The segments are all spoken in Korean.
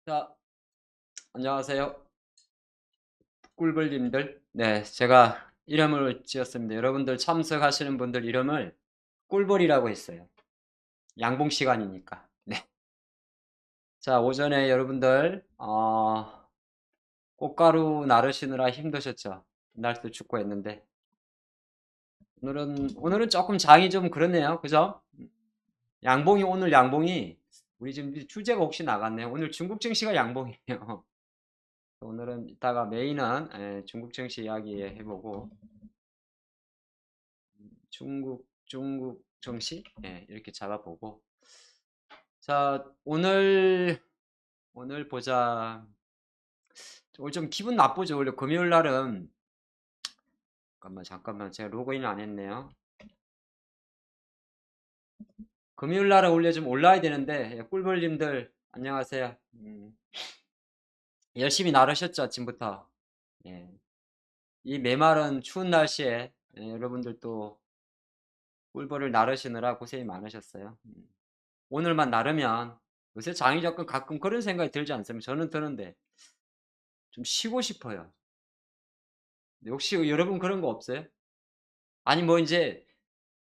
자, 안녕하세요. 꿀벌님들. 네, 제가 이름을 지었습니다. 여러분들 참석하시는 분들 이름을 꿀벌이라고 했어요. 양봉 시간이니까. 네. 자, 오전에 여러분들, 꽃가루 나르시느라 힘드셨죠? 날도 춥고 했는데. 오늘은 조금 장이 좀 그렇네요. 그죠? 오늘 양봉이, 우리 지금 주제가 혹시 나갔네요. 오늘 중국 증시가 양봉이에요. 오늘은 이따가 메인은 중국 증시 이야기 해보고, 중국 정시? 예, 이렇게 잡아보고. 자, 오늘 보자. 오늘 좀 기분 나쁘죠. 원래 금요일 날은, 잠깐만. 제가 로그인 안 했네요. 금요일 날은 원래 좀 올라야 되는데, 예, 꿀벌님들, 안녕하세요. 열심히 나르셨죠, 아침부터. 예. 이 메마른 추운 날씨에, 예, 여러분들 또 꿀벌을 나르시느라 고생이 많으셨어요. 오늘만 나르면, 요새 장이 조금 가끔 그런 생각이 들지 않습니까? 저는 드는데, 좀 쉬고 싶어요. 혹시 여러분 그런 거 없어요? 아니 뭐 이제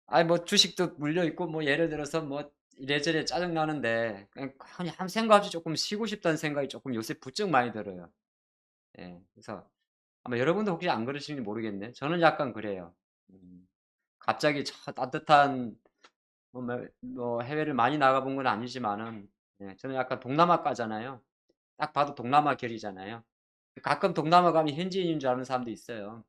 아니 뭐 주식도 물려 있고 뭐 예를 들어서 뭐 이래저래 짜증 나는데 그냥 아무 생각 없이 조금 쉬고 싶다는 생각이 조금 요새 부쩍 많이 들어요. 예. 그래서 아마 여러분도 혹시 안 그러시는지 모르겠네. 저는 약간 그래요. 갑자기 저 따뜻한 뭐 해외를 많이 나가 본 건 아니지만은, 예, 저는 약간 동남아과잖아요. 딱 봐도 동남아 결이잖아요. 가끔 동남아 가면 현지인인 줄 아는 사람도 있어요.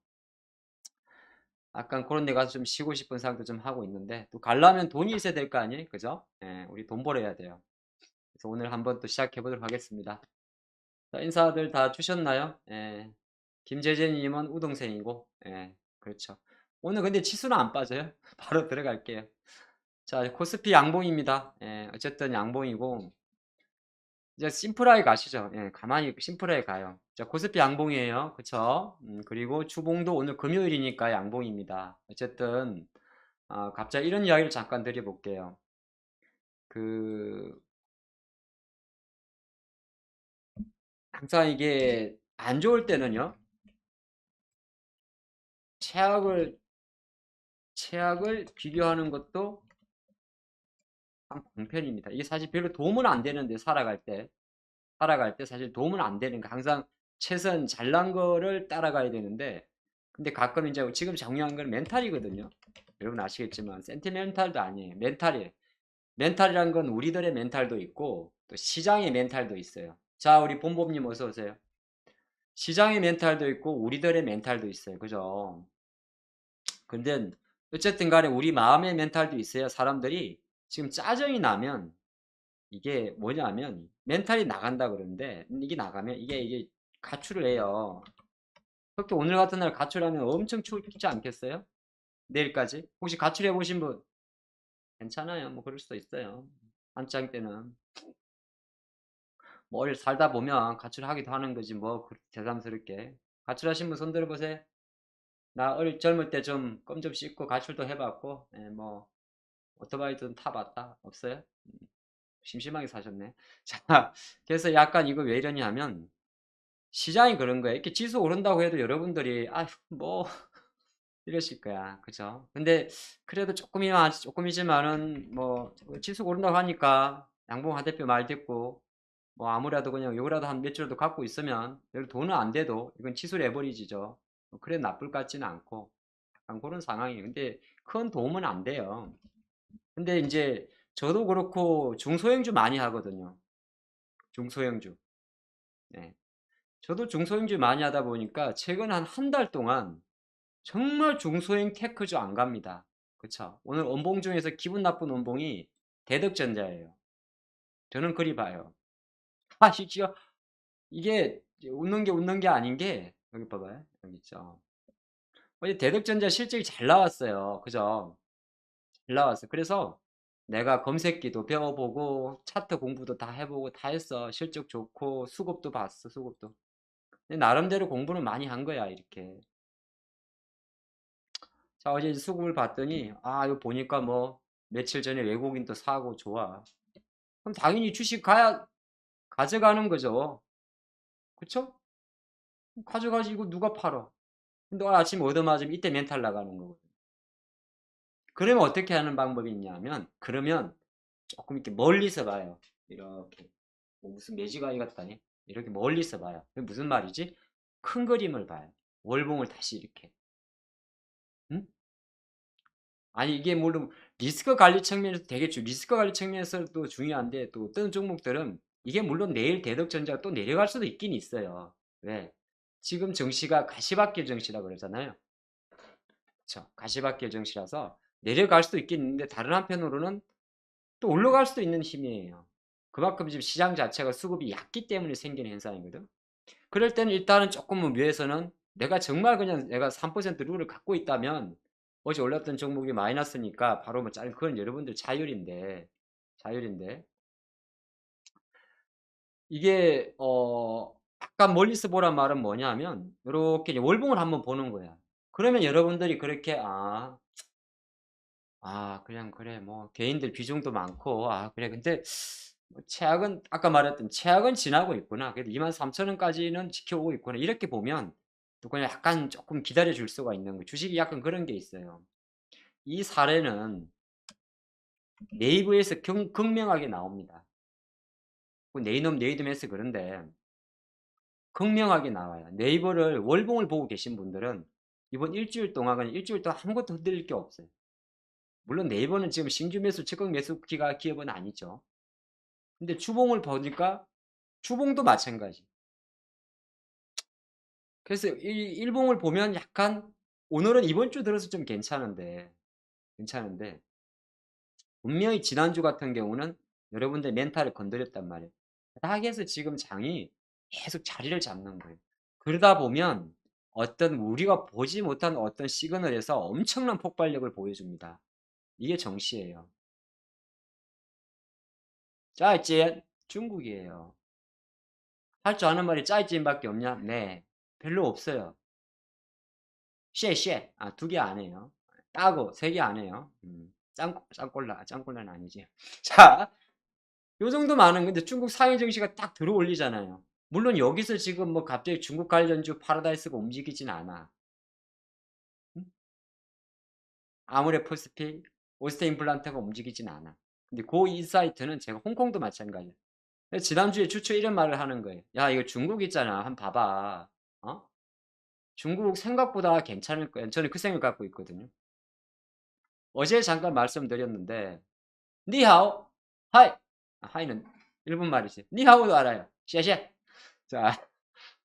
약간 그런 데 가서 좀 쉬고 싶은 생각도 좀 하고 있는데, 또 가려면 돈이 있어야 될 거 아니에요? 그죠? 예, 우리 돈 벌어야 돼요. 그래서 오늘 한번 또 시작해 보도록 하겠습니다. 자, 인사들 다 주셨나요? 예. 김재재 님은 우동생이고, 예, 그렇죠. 오늘 근데 치수는 안 빠져요. 바로 들어갈게요. 자, 코스피 양봉입니다. 예, 어쨌든 양봉이고, 이제 심플하게 가시죠. 예, 가만히 심플하게 가요. 자, 코스피 양봉이에요. 그쵸? 그리고 주봉도 오늘 금요일이니까 양봉입니다. 어쨌든, 갑자기 이런 이야기를 잠깐 드려볼게요. 그, 항상 이게 안 좋을 때는요, 최악을, 최악을 비교하는 것도 참 방편입니다. 이게 사실 별로 도움은 안 되는데, 살아갈 때 사실 도움은 안 되는 거. 항상 최선 잘난 거를 따라가야 되는데, 근데 가끔 이제 지금 중요한 건 멘탈이거든요. 여러분 아시겠지만, 센티멘탈도 아니에요. 멘탈이에요. 멘탈이란 건 우리들의 멘탈도 있고, 또 시장의 멘탈도 있어요. 자, 우리 본범님 어서 오세요. 시장의 멘탈도 있고 우리들의 멘탈도 있어요. 그죠? 근데 어쨌든 간에 우리 마음의 멘탈도 있어야 사람들이 지금 짜증이 나면 이게 뭐냐면 멘탈이 나간다 그러는데 이게 나가면 이게 가출을 해요. 특히 오늘 같은 날 가출하면 엄청 춥지 않겠어요? 내일까지? 혹시 가출해 보신 분? 괜찮아요. 뭐 그럴 수도 있어요. 한창 때는 뭐 오래 살다 보면 가출하기도 하는 거지 뭐 그렇게 새삼스럽게. 가출하신 분 손 들어보세요. 나 젊을 때 좀 껌 좀 씹고 가출도 해봤고, 예, 뭐 오토바이도 타봤다. 없어요? 심심하게 사셨네. 자, 그래서 약간 이거 왜 이러냐 하면 시장이 그런 거예요. 이렇게 지수 오른다고 해도 여러분들이 아휴 뭐 이러실 거야. 그죠? 근데 그래도 조금이지만은 뭐 지수 오른다고 하니까 양봉 하 대표 말 듣고 뭐 아무래도 그냥 요거라도 한 몇 줄도 갖고 있으면 여기 돈은 안 돼도 이건 치수 레버리지죠. 그래 나쁠 것 같지는 않고 약간 그런 상황이에요. 근데 큰 도움은 안 돼요. 근데 이제 저도 그렇고 중소형주 많이 하거든요. 중소형주. 네. 저도 중소형주 많이 하다 보니까 최근 한 달 동안 정말 중소형 테크주 안 갑니다. 그쵸? 오늘 원봉 중에서 기분 나쁜 원봉이 대덕전자예요. 저는 그리 봐요. 아시죠? 이게 웃는 게 아닌 게 여기 봐봐요. 여기 있죠. 어제 대덕전자 실적이 잘 나왔어요. 그죠? 잘 나왔어요. 그래서 내가 검색기도 배워보고 차트 공부도 다 해보고 다 했어. 실적 좋고 수급도 봤어. 수급도. 근데 나름대로 공부는 많이 한 거야. 이렇게. 자, 어제 수급을 봤더니 이거 보니까 뭐 며칠 전에 외국인도 사고 좋아. 그럼 당연히 주식 가야 가져가는 거죠. 그쵸? 가져가지고 누가 팔어? 근데 오늘 아침에 얻어맞으면 이때 멘탈 나가는 거거든요. 그러면 어떻게 하는 방법이 있냐면, 그러면 조금 이렇게 멀리서 봐요. 이렇게. 뭐 무슨 매지가이 같다니? 이렇게 멀리서 봐요. 그게 무슨 말이지? 큰 그림을 봐요. 월봉을 다시 이렇게. 응? 아니, 이게 물론 리스크 관리 측면에서 되겠죠. 리스크 관리 측면에서도 중요한데, 또 어떤 종목들은 이게 물론 내일 대덕전자가 또 내려갈 수도 있긴 있어요. 왜? 지금 정시가 가시밭길 정시라 그러잖아요. 그쵸? 가시밭길 정시라서 내려갈 수도 있긴 있는데, 다른 한편으로는 또 올라갈 수도 있는 힘이에요. 그만큼 지금 시장 자체가 수급이 얕기 때문에 생기는 현상이거든. 그럴 때는 일단은 조금은 위에서는 내가 정말 그냥 내가 3% 룰을 갖고 있다면, 어제 올랐던 종목이 마이너스니까 바로 뭐 자른, 그건 여러분들 자율인데 이게 약간 멀리서 보란 말은 뭐냐면 이렇게 월봉을 한번 보는 거야. 그러면 여러분들이 그렇게 그냥 그래 뭐 개인들 비중도 많고 그래 근데 뭐 최악은 아까 말했던 최악은 지나고 있구나. 그래도 23,000원까지는 지켜오고 있구나. 이렇게 보면 또 그냥 약간 조금 기다려 줄 수가 있는 거. 주식이 약간 그런 게 있어요. 이 사례는 네이버에서 극명하게 나옵니다. 네이놈에서 그런데 극명하게 나와요. 네이버를 월봉을 보고 계신 분들은 이번 일주일 동안 그냥 일주일 동안 아무것도 흔들릴 게 없어요. 물론 네이버는 지금 신규 매수, 적극 매수 기업은 아니죠. 근데 주봉을 보니까 주봉도 마찬가지. 그래서 일봉을 보면 약간 오늘은 이번 주 들어서 좀 괜찮은데 분명히 지난주 같은 경우는 여러분들 멘탈을 건드렸단 말이에요. 딱 해서 지금 장이 계속 자리를 잡는 거예요. 그러다 보면 어떤 우리가 보지 못한 어떤 시그널에서 엄청난 폭발력을 보여줍니다. 이게 정시예요. 짜이찐 중국이에요. 할 줄 아는 말이 짜이찐밖에 없냐? 네, 별로 없어요. 쉐쉐 두 개 안 해요. 따고 세 개 안 해요. 짱꼴라는 아니지. 자, 요 정도 많은 건데 중국 사회 증시가 딱 들어올리잖아요. 물론 여기서 지금 뭐 갑자기 중국 관련주 파라다이스가 움직이진 않아. 음? 아모레퍼스픽, 오스테임플란트가 움직이진 않아. 근데 그 인사이트는 제가 홍콩도 마찬가지예요. 지난주에 주초 이런 말을 하는 거예요. 야, 이거 중국 있잖아. 한번 봐봐. 어? 중국 생각보다 괜찮을 거야. 저는 그 생각 갖고 있거든요. 어제 잠깐 말씀드렸는데, 니하오, 하이. 하이는 일본 말이지. 니하오도 알아요. 쉐쉐. 자,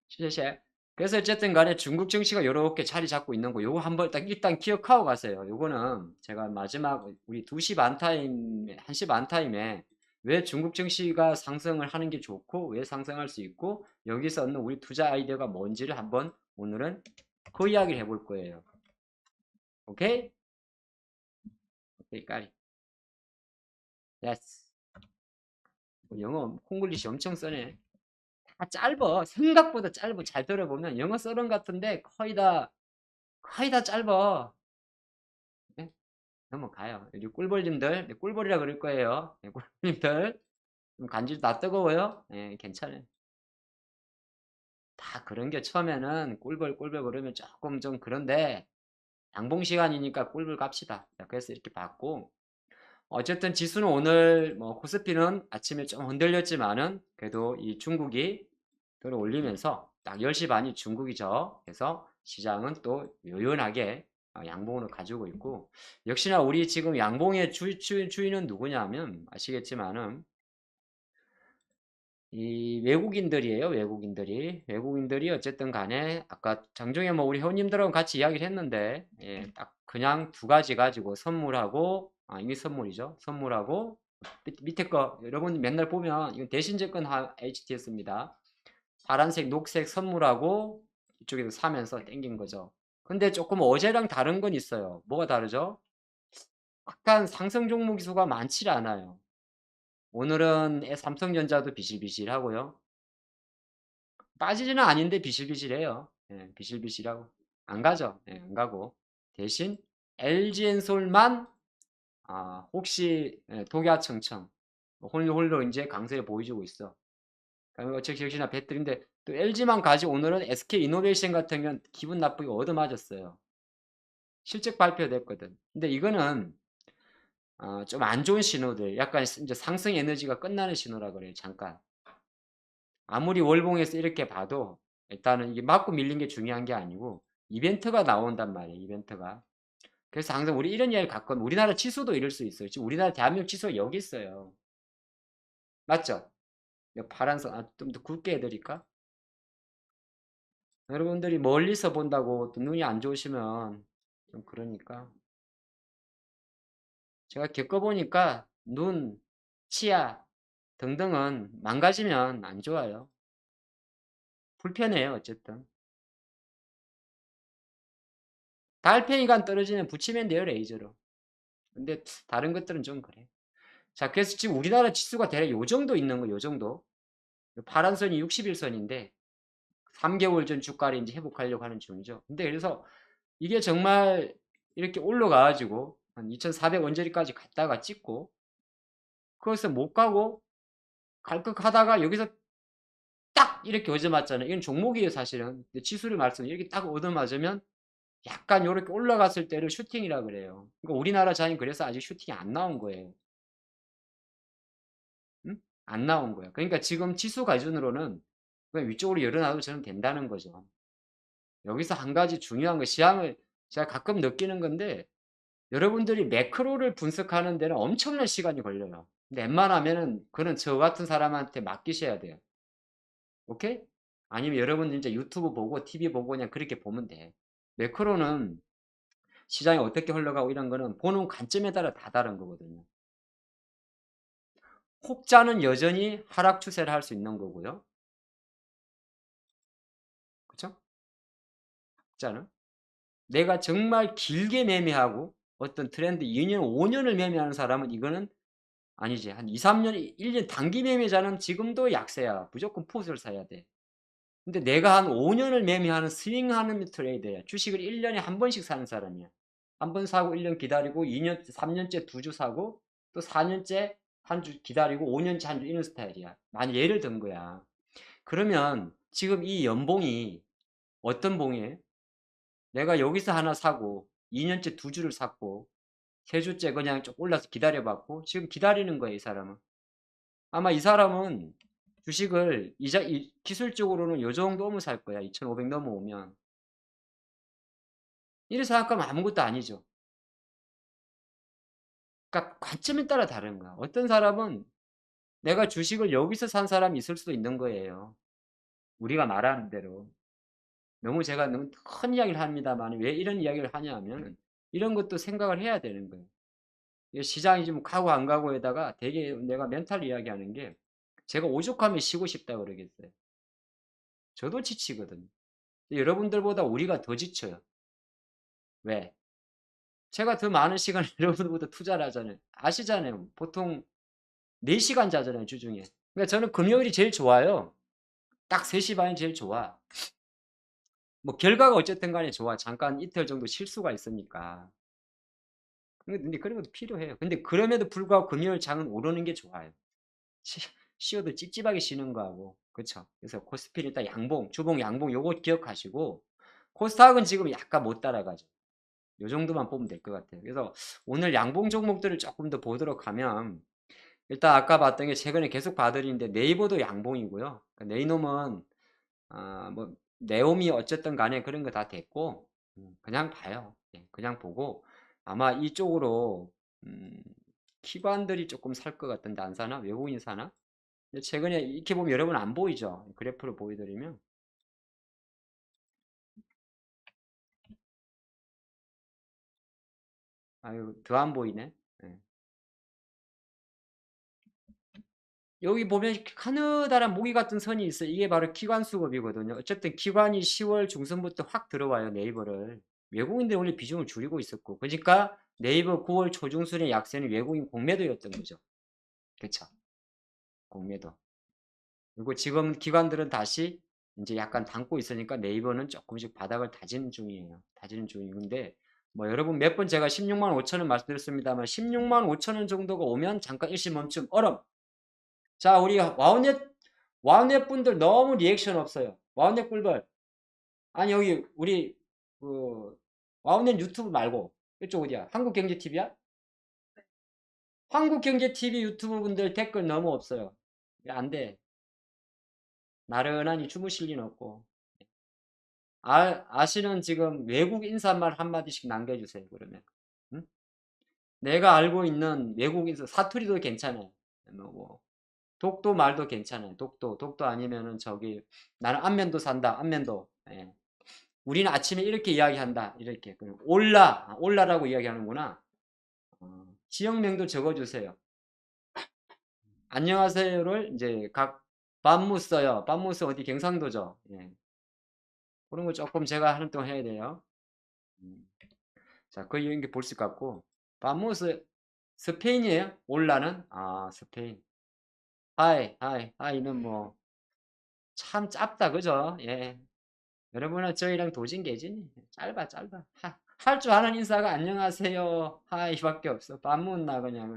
쉐쉐. 그래서 어쨌든 간에 중국 증시가 이렇게 자리 잡고 있는 거, 요거 한번 딱 일단 기억하고 가세요. 요거는 제가 마지막 우리 2시 반 타임에, 1시 반 타임에 왜 중국 증시가 상승을 하는 게 좋고, 왜 상승할 수 있고, 여기서 얻는 우리 투자 아이디어가 뭔지를 한번 오늘은 그 이야기를 해볼 거예요. 오케이? 오케이, 까리. 예스. 영어, 콩글리시 엄청 써네. 짧어. 생각보다 짧어. 잘 들어보면 영어 써는 같은데 거의 다 짧어. 네? 넘어가요. 우리 꿀벌님들, 네, 꿀벌이라 그럴 거예요. 네, 꿀벌님들. 좀 간질 다 뜨거워요? 네, 괜찮아요. 다 그런 게 처음에는 꿀벌 그러면 조금 좀 그런데 양봉 시간이니까 꿀벌 갑시다. 자, 그래서 이렇게 봤고 어쨌든 지수는 오늘 뭐 코스피는 아침에 좀 흔들렸지만은 그래도 이 중국이 들어올리면서 딱 10시 반이 중국이죠. 그래서 시장은 또 요연하게 양봉으로 가지고 있고 역시나 우리 지금 양봉의 주인은 누구냐면 아시겠지만은 이 외국인들이에요. 외국인들이 어쨌든 간에 아까 장중에 뭐 우리 회원님들하고 같이 이야기를 했는데 딱 그냥 두 가지 가지고 선물하고 이게 선물이죠. 선물하고 밑에 거 여러분 맨날 보면 이건 대신증권 HTS입니다. 파란색, 녹색 선물하고 이쪽에서 사면서 땡긴 거죠. 근데 조금 어제랑 다른 건 있어요. 뭐가 다르죠? 약간 상승 종목 수가 많지 않아요. 오늘은 삼성전자도 비실비실하고요. 빠지지는 아닌데 비실비실해요. 비실비실하고 안 가죠. 안 가고 대신 LG엔솔만 혹시 독야청청 홀로 이제 강세를 보여주고 있어. 어차피 역시나 배터리인데 또 LG만 가지고 오늘은 SK 이노베이션 같은 경우는 기분 나쁘게 얻어맞았어요. 실적 발표됐거든. 근데 이거는 좀 안 좋은 신호들, 약간 이제 상승 에너지가 끝나는 신호라 그래요. 잠깐. 아무리 월봉에서 이렇게 봐도 일단은 이게 맞고 밀린 게 중요한 게 아니고 이벤트가 나온단 말이에요. 이벤트가. 그래서 항상 우리 이런 이야기 가끔 우리나라 지수도 이럴 수 있어요. 지금 우리나라 대한민국 지수가 여기 있어요. 맞죠? 파란색 좀 더 굵게 해드릴까? 여러분들이 멀리서 본다고 또 눈이 안 좋으시면 좀 그러니까 제가 겪어보니까 눈, 치아 등등은 망가지면 안 좋아요. 불편해요. 어쨌든 달팽이관 떨어지면 붙이면 돼요. 레이저로. 근데 다른 것들은 좀 그래. 자, 그래서 지금 우리나라 지수가 대략 요 정도 있는 거, 요 정도. 파란 선이 61선인데 3개월 전 주가를 이제 회복하려고 하는 중이죠. 근데 그래서 이게 정말 이렇게 올라가가지고 한 2400 언저리까지 갔다가 찍고 거기서 못 가고 갈극하다가 여기서 딱 이렇게 얻어맞잖아요. 이건 종목이에요, 사실은. 근데 지수를 말씀 이렇게 딱 얻어맞으면 약간 이렇게 올라갔을 때를 슈팅이라 그래요. 그러니까 우리나라 자인 그래서 아직 슈팅이 안 나온 거예요. 응? 안 나온 거예요. 그러니까 지금 지수 기준으로는 그냥 위쪽으로 열어놔도 저는 된다는 거죠. 여기서 한 가지 중요한 거 시향을 제가 가끔 느끼는 건데 여러분들이 매크로를 분석하는 데는 엄청난 시간이 걸려요. 근데 웬만하면은 그는 저 같은 사람한테 맡기셔야 돼요. 오케이? 아니면 여러분 이제 유튜브 보고 TV 보고 그냥 그렇게 보면 돼. 매크로는 시장이 어떻게 흘러가고 이런 거는 보는 관점에 따라 다 다른 거거든요. 혹자는 여전히 하락 추세를 할 수 있는 거고요. 그쵸? 혹자는 내가 정말 길게 매매하고 어떤 트렌드 2년, 5년을 매매하는 사람은 이거는 아니지. 한 2, 3년, 1년 단기 매매자는 지금도 약세야. 무조건 풋을 사야 돼. 근데 내가 한 5년을 매매하는 스윙하는 트레이더야. 주식을 1년에 한 번씩 사는 사람이야. 한 번 사고 1년 기다리고 2년, 3년째 2주 사고 또 4년째 한 주 기다리고 5년째 한 주 이런 스타일이야. 많이 예를 든 거야. 그러면 지금 이 연봉이 어떤 봉이에요? 내가 여기서 하나 사고 2년째 2주를 샀고 3주째 그냥 좀 올라서 기다려봤고 지금 기다리는 거예요. 이 사람은. 아마 이 사람은 주식을 기술적으로는 요 정도 오면 살 거야. 2,500 넘어오면. 이래 생각하면 아무것도 아니죠. 그러니까 관점에 따라 다른 거야. 어떤 사람은 내가 주식을 여기서 산 사람이 있을 수도 있는 거예요. 우리가 말하는 대로. 제가 너무 큰 이야기를 합니다만 왜 이런 이야기를 하냐 하면 이런 것도 생각을 해야 되는 거예요. 시장이 좀 가고 안 가고에다가 되게 내가 멘탈 이야기하는 게 제가 오죽하면 쉬고 싶다 그러겠어요. 저도 지치거든요. 여러분들보다 우리가 더 지쳐요. 왜? 제가 더 많은 시간을 여러분들보다 투자를 하잖아요. 아시잖아요. 보통 4시간 자잖아요, 주중에. 그러니까 저는 금요일이 제일 좋아요. 딱 3시 반이 제일 좋아. 뭐 결과가 어쨌든 간에 좋아. 잠깐 이틀 정도 쉴 수가 있으니까. 근데 그런 것도 필요해요. 근데 그럼에도 불구하고 금요일 장은 오르는 게 좋아요. 쉬어도 찝찝하게 쉬는 거하고. 그쵸? 그래서 코스피는 일단 양봉, 주봉, 양봉 요거 기억하시고 코스닥은 지금 약간 못 따라가죠. 요 정도만 보면 될 것 같아요. 그래서 오늘 양봉 종목들을 조금 더 보도록 하면 일단 아까 봤던 게 최근에 계속 봐드리는데 네이버도 양봉이고요. 그러니까 네이놈은 뭐 네옴이 어쨌든 간에 그런 거 다 됐고 그냥 봐요. 예, 그냥 보고 아마 이쪽으로 기관들이 조금 살 것 같은데 안 사나? 외국인이 사나? 근데 최근에 이렇게 보면 여러분 안 보이죠? 그래프를 보여드리면 아유 더 안 보이네. 예. 여기 보면 이렇게 가느다란 모기 같은 선이 있어요. 이게 바로 기관 수급이거든요. 어쨌든 기관이 10월 중순부터 확 들어와요. 네이버를. 외국인들이 원래 비중을 줄이고 있었고. 그러니까 네이버 9월 초중순의 약세는 외국인 공매도였던 거죠. 그쵸? 공매도. 그리고 지금 기관들은 다시 이제 약간 담고 있으니까 네이버는 조금씩 바닥을 다지는 중이에요. 다지는 중인데 뭐 여러분 몇 번 제가 16만 5천 원 말씀드렸습니다만 16만 5천 원 정도가 오면 잠깐 일시 멈춤 얼음. 자, 우리 와우넷 와우넷 분들 너무 리액션 없어요. 와우넷 꿀벌. 아니, 여기, 우리, 그, 와우넷 유튜브 말고, 이쪽 어디야? 한국경제TV야? 한국경제TV 유튜브 분들 댓글 너무 없어요. 안 돼. 나른하니 주무실 리는 없고. 아시는 지금 외국 인사말 한마디씩 남겨주세요, 그러면. 응? 내가 알고 있는 외국 인사, 사투리도 괜찮아요. 뭐, 독도 말도 괜찮아요. 독도 아니면은 저기, 나는 안면도 산다, 안면도. 예. 우리는 아침에 이렇게 이야기한다, 이렇게. 올라라고 이야기하는구나. 지역명도 적어주세요. 안녕하세요를 이제 각 밤무써요. 밤무써 어디 경상도죠. 예. 그런 거 조금 제가 하는 동안 해야 돼요. 음. 자, 그 이런 게 볼 수 같고. 밤무스 스페인이에요? 올라는? 아, 스페인. 하이는 뭐 참 짧다, 그죠? 예. 여러분은 저희랑 도진개진이 짧아. 할 줄 아는 인사가 안녕하세요, 하이밖에 없어. 밤문나 그냥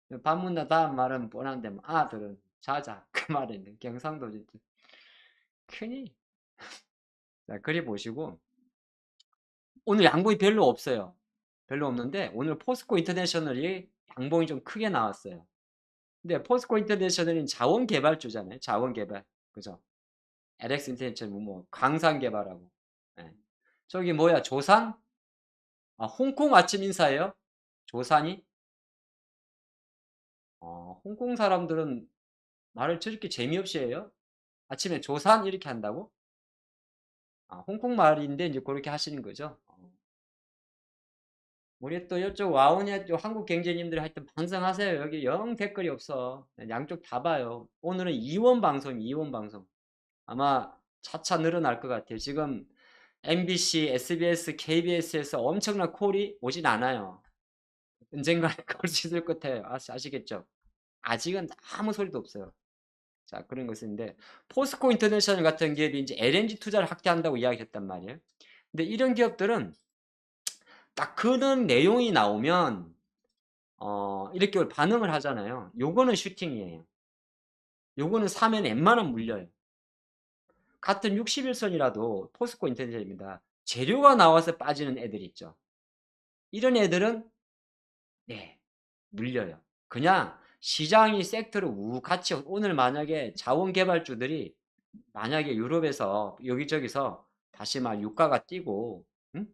그래. 밤문나 다음 말은 뻔한데 뭐 아들은 자자 그 말이네. 경상도 진짜 크니. 자, 그리 보시고 오늘 양봉이 별로 없어요. 별로 없는데 오늘 포스코 인터내셔널이 양봉이 좀 크게 나왔어요. 근데 포스코 인터내셔널은 자원 개발주잖아요. 자원 개발. 그죠? LX 인터내셔널 뭐 광산 개발하고. 예. 저기 뭐야? 조산? 아, 홍콩 아침 인사예요? 조산이? 홍콩 사람들은 말을 저렇게 재미없이 해요? 아침에 조산 이렇게 한다고? 아, 홍콩 말인데 이제 그렇게 하시는 거죠? 우리 또 이쪽 와우넷 한국 경제님들 하여튼 반성하세요. 여기 영 댓글이 없어. 양쪽 다 봐요. 오늘은 이원 방송, 이원 방송. 아마 차차 늘어날 것 같아요. 지금 MBC, SBS, KBS에서 엄청난 콜이 오진 않아요. 언젠가 그럴 수 있을 것 같아요. 아시겠죠? 아직은 아무 소리도 없어요. 자, 그런 것인데 포스코 인터내셔널 같은 기업이 이제 LNG 투자를 확대한다고 이야기했단 말이에요. 근데 이런 기업들은 딱 그런 내용이 나오면 이렇게 반응을 하잖아요. 요거는 슈팅이에요. 요거는 사면 웬만하면 물려요. 같은 61선이라도 포스코 인터내셔널입니다. 재료가 나와서 빠지는 애들 있죠. 이런 애들은 네, 물려요. 그냥 시장이 섹터로 같이 오늘 만약에 자원개발주들이 만약에 유럽에서 여기저기서 다시 막 유가가 뛰고 응?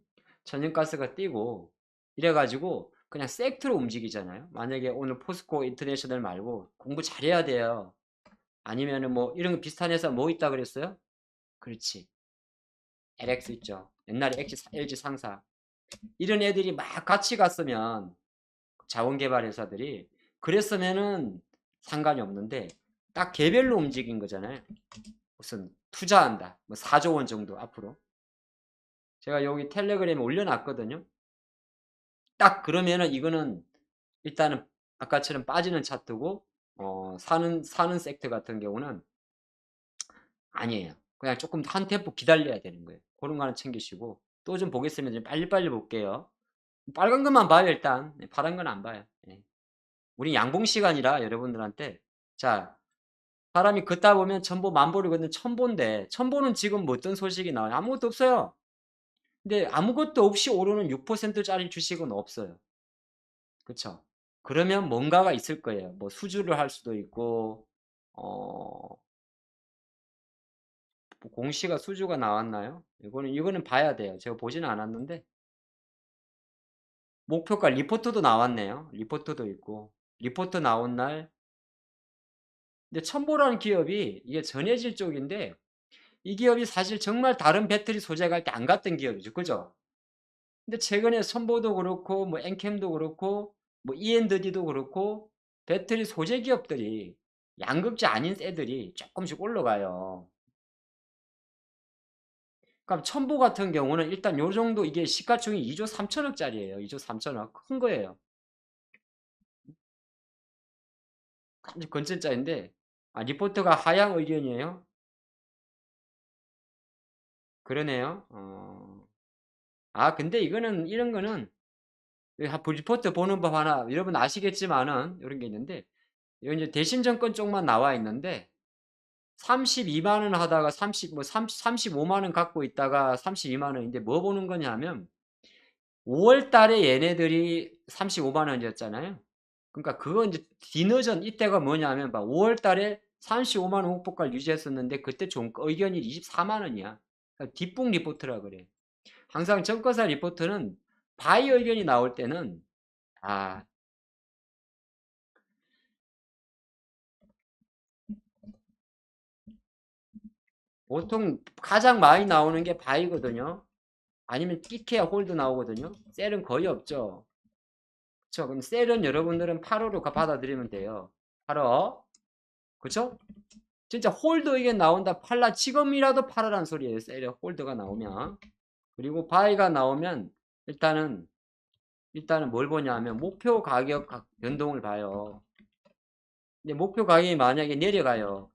천연가스가 뛰고 이래가지고 그냥 섹터로 움직이잖아요. 만약에 오늘 포스코 인터내셔널 말고 공부 잘해야 돼요. 아니면은 뭐 이런 거 비슷한 회사 뭐 있다 그랬어요? 그렇지. LX 있죠. 옛날에 LG 상사. 이런 애들이 막 같이 갔으면 자원개발 회사들이 그랬으면은 상관이 없는데 딱 개별로 움직인 거잖아요. 무슨 투자한다. 뭐 4조 원 정도 앞으로. 제가 여기 텔레그램에 올려놨거든요. 딱 그러면은 이거는 일단은 아까처럼 빠지는 차트고 사는 섹터 같은 경우는 아니에요. 그냥 조금 한 템포 기다려야 되는 거예요. 그런 거 하나 챙기시고 또 좀 보겠습니다. 좀 빨리빨리 볼게요. 빨간 것만 봐요 일단. 파란 건 안 봐요. 예. 우리 양봉 시간이라 여러분들한테 자 사람이 걷다 보면 천보 만보를 걷는 천보인데 천보는 지금 뭐 어떤 소식이 나와요? 아무것도 없어요. 근데 아무것도 없이 오르는 6%짜리 주식은 없어요. 그쵸? 그러면 뭔가가 있을 거예요. 뭐 수주를 할 수도 있고 뭐 공시가 수주가 나왔나요? 이거는 봐야 돼요. 제가 보지는 않았는데 목표가 리포트도 나왔네요. 리포트도 있고 리포트 나온 날 근데 첨보라는 기업이 이게 전해질 쪽인데 이 기업이 사실 정말 다른 배터리 소재가 할 때 안 갔던 기업이죠. 그죠? 근데 최근에 첨보도 그렇고 뭐 엔캠도 그렇고 뭐 E&D도 그렇고 배터리 소재 기업들이 양극재 아닌 애들이 조금씩 올라가요. 그럼 첨보 같은 경우는 일단 요 정도 이게 시가총이 2조 3천억짜리예요. 2조 3천억 큰 거예요. 아주 건전짜인데 리포트가 하향 의견이에요. 그러네요. 근데 이거는 이런 거는 리포트 보는 법 하나 여러분 아시겠지만은 이런 게 있는데 이건 이제 대신정권 쪽만 나와 있는데 32만 원 하다가 35만 원 갖고 있다가 32만 원인데 뭐 보는 거냐면 5월 달에 얘네들이 35만 원이었잖아요. 그러니까 그건 이제 뒤늦은 이때가 뭐냐면 5월 달에 35만 원 호가를 유지했었는데 그때 의견이 24만 원이야. 그러니까 뒷북 리포트라 그래. 항상 증권사 리포트는 바이 의견이 나올 때는 아, 보통 가장 많이 나오는 게 바이거든요. 아니면 끼케야 홀드 나오거든요. 셀은 거의 없죠. 그쵸? 그럼 셀은 여러분들은 8호로 받아들이면 돼요. 8호. 그쵸? 진짜 홀드 의견 나온다. 팔라. 지금이라도 팔아란 소리예요. 셀에 홀드가 나오면. 그리고 바이가 나오면 일단은 뭘 보냐면 목표 가격 변동을 봐요. 근데 목표 가격이 만약에 내려가요.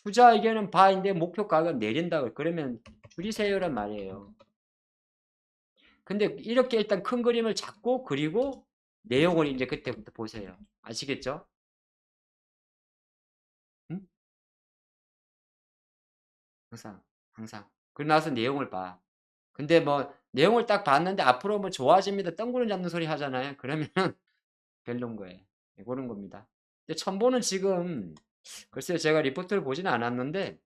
투자 의견은 바인데 목표 가격 내린다. 그러면 줄이세요란 말이에요. 근데 이렇게 일단 큰 그림을 잡고 그리고 내용을 이제 그때부터 보세요. 아시겠죠? 응? 항상. 그러고 나서 내용을 봐. 근데 뭐 내용을 딱 봤는데 앞으로 뭐 좋아집니다. 덩굴을 잡는 소리 하잖아요. 그러면 별론 거예요. 네, 그런 겁니다. 근데 첨보는 지금 글쎄요 제가 리포트를 보지는 않았는데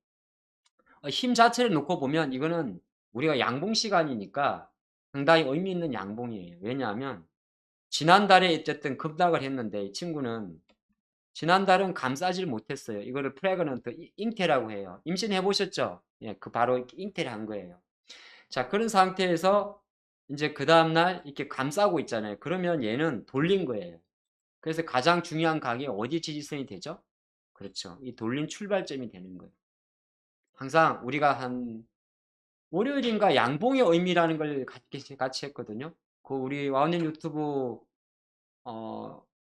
힘 자체를 놓고 보면 이거는 우리가 양봉 시간이니까 상당히 의미 있는 양봉이에요. 왜냐하면 지난달에 어쨌든 급락을 했는데 이 친구는 지난달은 감싸질 못했어요. 이거를 프레그넌트 잉태라고 해요. 임신해 보셨죠? 예, 그 바로 잉태를 한 거예요. 자, 그런 상태에서 이제 그 다음날 이렇게 감싸고 있잖아요. 그러면 얘는 돌린 거예요. 그래서 가장 중요한 가격이 어디 지지선이 되죠? 그렇죠. 이 돌린 출발점이 되는 거예요. 항상 우리가 한 월요일인가 양봉의 의미라는 걸 같이 했거든요. 그 우리 와우님 유튜브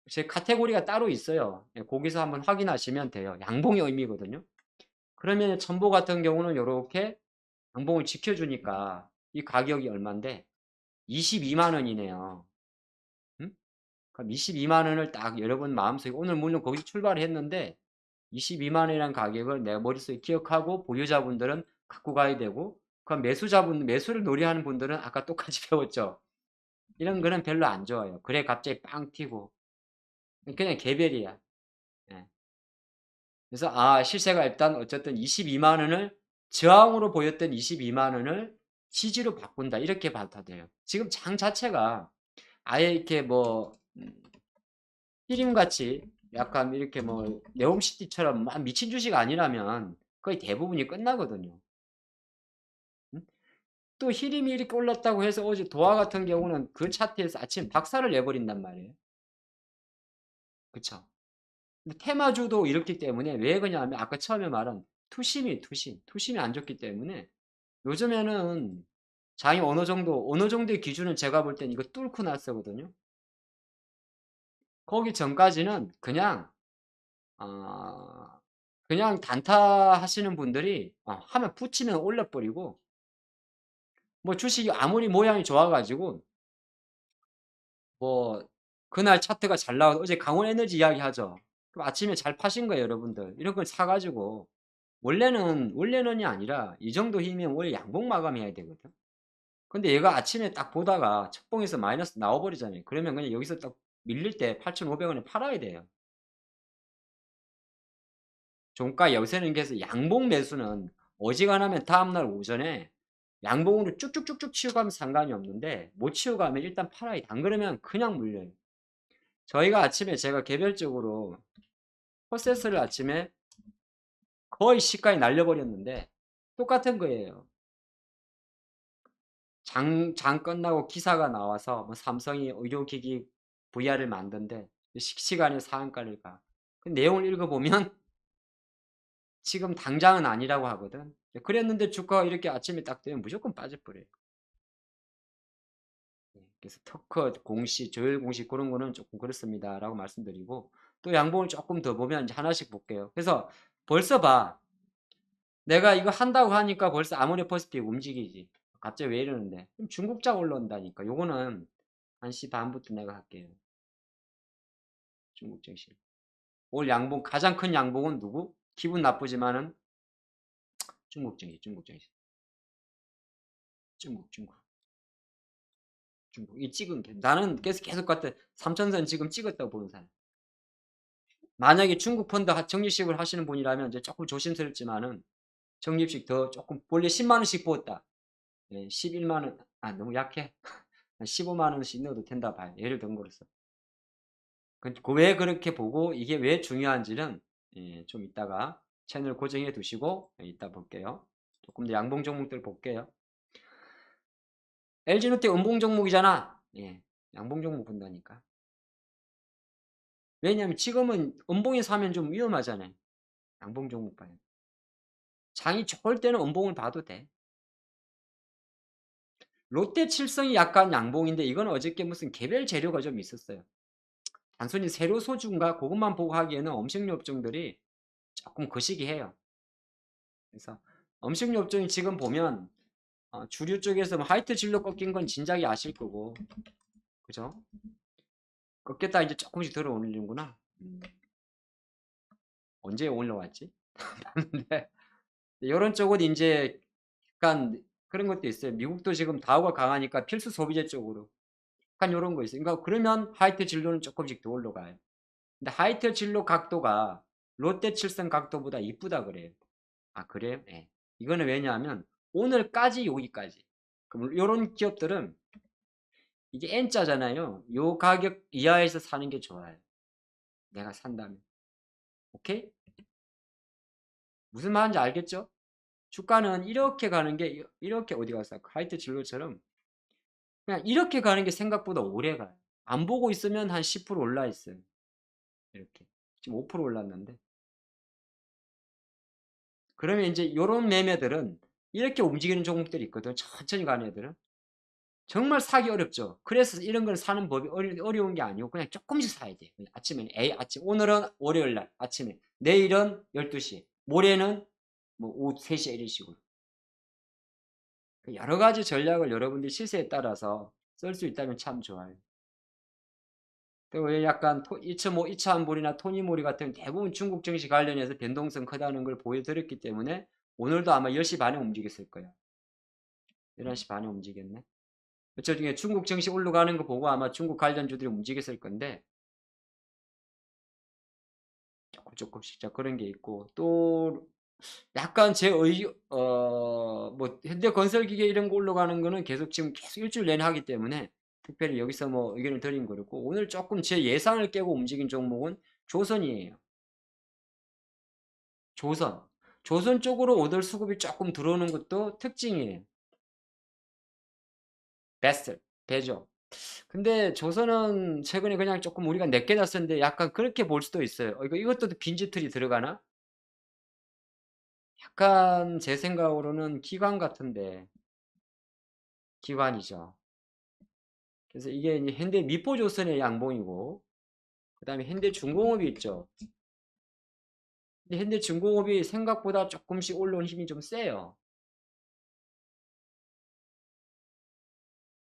제 카테고리가 따로 있어요. 예, 거기서 한번 확인하시면 돼요. 양봉의 의미거든요. 그러면 첨보 같은 경우는 이렇게 양봉을 지켜주니까 이 가격이 얼마인데 22만 원이네요. 음? 그럼 22만 원을 딱 여러분 마음속에 오늘 물론 거기서 출발을 했는데 22만 원이라는 가격을 내 머릿속에 기억하고 보유자분들은 갖고 가야 되고 그럼 매수를 놀이하는 분들은 아까 똑같이 배웠죠. 이런 거는 별로 안 좋아요. 그래 갑자기 빵 튀고 그냥 개별이야. 예. 그래서 실세가 일단 어쨌든 22만 원을 저항으로 보였던 22만 원을 지지로 바꾼다. 이렇게 봐도 돼요. 지금 장 자체가 아예 이렇게 뭐 히림같이 약간 이렇게 뭐 네옴시티처럼 막 미친 주식 아니라면 거의 대부분이 끝나거든요. 음? 또 히림이 이렇게 올랐다고 해서 어제 도화 같은 경우는 그 차트에서 아침 박살을 내버린단 말이에요. 그쵸? 근데 테마주도 이렇기 때문에 왜 그러냐면 아까 처음에 말한 투심이 안 좋기 때문에 요즘에는 장이 어느 정도의 기준은 제가 볼 땐 이거 뚫고 났었거든요. 거기 전까지는 어, 그냥 단타 하시는 분들이 하면 붙이면 올려버리고 뭐 주식이 아무리 모양이 좋아가지고 뭐 그날 차트가 잘 나와서 어제 강원에너지 이야기 하죠. 그럼 아침에 잘 파신 거예요, 여러분들. 이런 걸 사가지고 원래는이 아니라 이 정도 힘이면 원래 양봉 마감해야 되거든. 근데 얘가 아침에 딱 보다가 첫봉에서 마이너스 나와버리잖아요. 그러면 그냥 여기서 딱 밀릴 때 8,500원에 팔아야 돼요. 종가 여세는 게서 양봉 매수는 어지간하면 다음날 오전에 양봉으로 쭉쭉쭉쭉 치우가면 상관이 없는데 못 치우가면 일단 팔아야 돼. 안 그러면 그냥 물려요. 저희가 아침에 제가 개별적으로 퍼세스를 아침에 거의 시가에 날려버렸는데 똑같은 거예요. 장 끝나고 기사가 나와서 뭐 삼성이 의료기기 VR을 만든대. 시간에 상한가를 가. 그 내용을 읽어보면 지금 당장은 아니라고 하거든. 그랬는데 주가가 이렇게 아침에 딱 되면 무조건 빠져버려요. 그래서 터커 공시, 조율 공시 그런 거는 조금 그렇습니다. 라고 말씀드리고 또 양봉을 조금 더 보면 이제 하나씩 볼게요. 그래서 벌써 봐. 내가 이거 한다고 하니까 벌써 아모레퍼시픽 움직이지. 갑자기 왜 이러는데? 그럼 중국자 올라온다니까. 요거는 1시 반부터 내가 할게요. 중국 증시. 올 양봉 가장 큰 양봉은 누구? 기분 나쁘지만은 중국 증시, 중국 증시, 중국. 이 찍은 게 나는 계속 갔다 3천선 지금 찍었다고 보는 사람. 만약에 중국 펀드 적립식을 하시는 분이라면 이제 조금 조심스럽지만은 적립식 더 조금 원래 10만 원씩 부었다. 예, 11만 원. 아, 너무 약해. 15만 원씩 넣어도 된다 봐요. 예를 든 거로서. 왜 그렇게 보고 이게 왜 중요한지는 예, 좀 이따가 채널 고정해 두시고 예, 이따 볼게요. 조금 더 양봉 종목들 볼게요. LG노태 음봉 종목이잖아. 예, 양봉 종목 본다니까. 왜냐면 지금은 음봉에 사면 좀 위험하잖아요. 양봉 종목 봐요. 장이 좋을 때는 음봉을 봐도 돼. 롯데 칠성이 약간 양봉인데 이건 어저께 무슨 개별 재료가 좀 있었어요. 단순히 세로 소주인가 그것만 보고 하기에는 음식료 업종들이 조금 거시기해요. 그래서 음식료 업종이 지금 보면 주류 쪽에서 하이트 진로 꺾인 건 진작에 아실 거고, 그죠? 꺾였다 이제 조금씩 들어 올리는구나. 언제 올라왔지? 근데 이런 쪽은 이제 약간 그런 것도 있어요. 미국도 지금 다우가 강하니까 필수 소비재 쪽으로 약간 이런 거 있어요. 그러니까 그러면 하이트 진로는 조금씩 더 올라가요. 근데 하이트 진로 각도가 롯데 칠성 각도보다 이쁘다 그래요. 아, 그래요? 네. 이거는 왜냐하면 오늘까지 여기까지. 그럼 이런 기업들은 이게 N자잖아요. 요 가격 이하에서 사는 게 좋아요. 내가 산다면. 오케이? 무슨 말인지 알겠죠? 주가는 이렇게 가는 게 이렇게 어디 가서 하이트 진로처럼 그냥 이렇게 가는 게 생각보다 오래 가요. 안 보고 있으면 한 10% 올라 있어요. 이렇게. 지금 5% 올랐는데. 그러면 이제 이런 매매들은 이렇게 움직이는 종목들이 있거든. 천천히 가는 애들은. 정말 사기 어렵죠. 그래서 이런 걸 사는 법이 어려운 게 아니고 그냥 조금씩 사야 돼. 아침에 아침 오늘은 월요일 날 아침에 내일은 12시 모레는 뭐 오후 3시에 이런 식으로 여러 가지 전략을 여러분들이 시세에 따라서 쓸 수 있다면 참 좋아요. 또 약간 이차한볼이나 토니모리 같은 대부분 중국 증시 관련해서 변동성 크다는 걸 보여드렸기 때문에 오늘도 아마 10시 반에 움직였을 거예요. 11시 반에 움직였네. 저 중에 중국 증시 올라가는 거 보고 아마 중국 관련주들이 움직였을 건데 조금씩 자 그런 게 있고 또 약간 뭐 현대건설기계 이런 거 올라가는 거는 계속 일주일 내내 하기 때문에 특별히 여기서 뭐 의견을 드린 거였고 오늘 조금 제 예상을 깨고 움직인 종목은 조선이에요. 조선 쪽으로 오돌 수급이 조금 들어오는 것도 특징이에요. 베스트 배죠. 근데 조선은 최근에 그냥 조금 우리가 내게 놨었는데 약간 그렇게 볼 수도 있어요. 이것도 빈지틀이 들어가나? 약간 제 생각으로는 기관 같은데 기관이죠. 그래서 이게 이제 현대 미포조선의 양봉이고 그 다음에 현대중공업이 있죠. 근데 현대중공업이 생각보다 조금씩 올라온 힘이 좀 세요.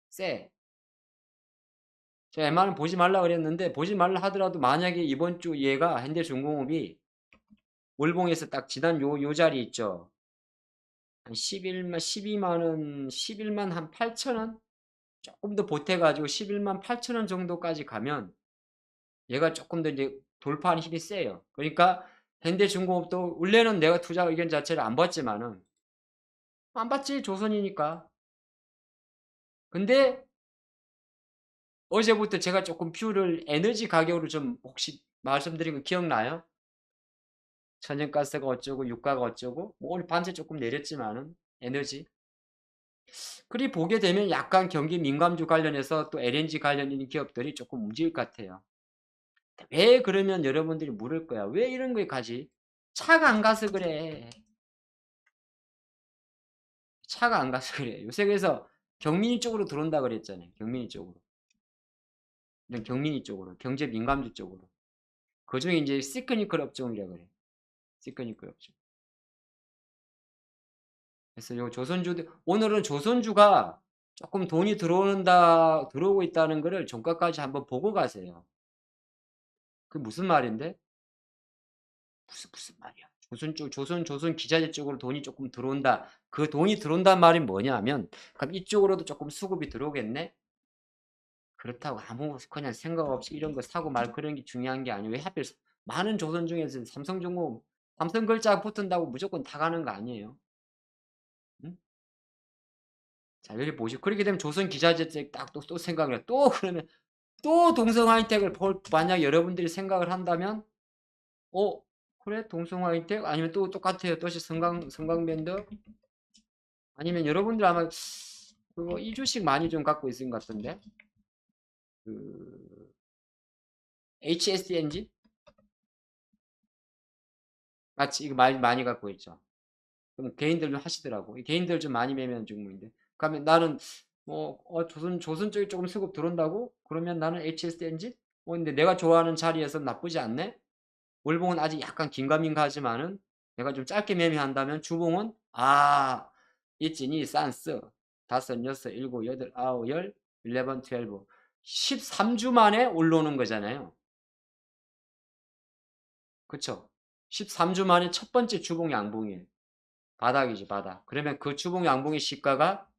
세. 제가 웬만하면 보지 말라 그랬는데 보지 말라 하더라도 만약에 이번 주 얘가 현대중공업이 월봉에서 딱 지난 요 자리 있죠. 한 12만 원, 11만 한 8천 원? 조금 더 보태가지고 11만 8천 원 정도까지 가면 얘가 조금 더 이제 돌파하는 힘이 세요. 그러니까 현대중공업도 원래는 내가 투자 의견 자체를 안 봤지만은 안 봤지 조선이니까. 근데 어제부터 제가 조금 뷰를 에너지 가격으로 좀 혹시 말씀드린 거 기억나요? 천연가스가 어쩌고 유가가 어쩌고 뭐 오늘 반세 조금 내렸지만은 에너지 그리 보게 되면 약간 경기 민감주 관련해서 또 LNG 관련 있는 기업들이 조금 움직일 것 같아요. 왜 그러면 여러분들이 물을 거야. 왜 이런 거에 가지? 차가 안 가서 그래. 차가 안 가서 그래. 요새 그래서 경민이 쪽으로 들어온다 그랬잖아요. 경민이 쪽으로. 경민이 쪽으로. 경제 민감주 쪽으로. 그 중에 이제 시크니컬 업종이라 그래. 시크니컬 업종. 그래서 요 오늘은 조선주가 조금 돈이 들어오고 있다는 거를 종가까지 한번 보고 가세요. 그 무슨 말인데? 무슨 말이야. 조선 기자재 쪽으로 돈이 조금 들어온다. 그 돈이 들어온다는 말이 뭐냐면 그럼 이쪽으로도 조금 수급이 들어오겠네. 그렇다고 아무 그냥 생각 없이 이런 거 사고 말 그런 게 중요한 게 아니에요. 왜 하필 많은 조선 중에서 삼성전공 삼성 글자 붙은다고 무조건 다 가는 거 아니에요. 응? 자 여기 보시고 그렇게 되면 조선 기자재 딱또 생각을 해. 또 그러면 또 동성 하이텍을 만약 여러분들이 생각을 한다면 그래 동성 하이텍 아니면 또 똑같아요. 또시 성강밴드 아니면 여러분들 아마 그거 2주씩 많이 좀 갖고 있는 것 같은데 그 HSD 엔진 맞지 이거 많이 갖고 있죠. 그럼 개인들 좀 하시더라고. 개인들 좀 많이 매면 중국인데. 그러면 나는 조선 쪽이 조금 수급 들어온다고? 그러면 나는 HSD 엔진? 근데 내가 좋아하는 자리에서 나쁘지 않네? 월봉은 아직 약간 긴가민가 하지만은 내가 좀 짧게 매매한다면 주봉은 있지니 산스 다섯, 여섯, 일곱, 여덟, 아홉, 열, 11, 12 13주 만에 올라오는 거잖아요. 그쵸? 13주 만에 첫 번째 주봉 양봉이에요. 바닥이지 바닥. 그러면 그 주봉 양봉의 시가가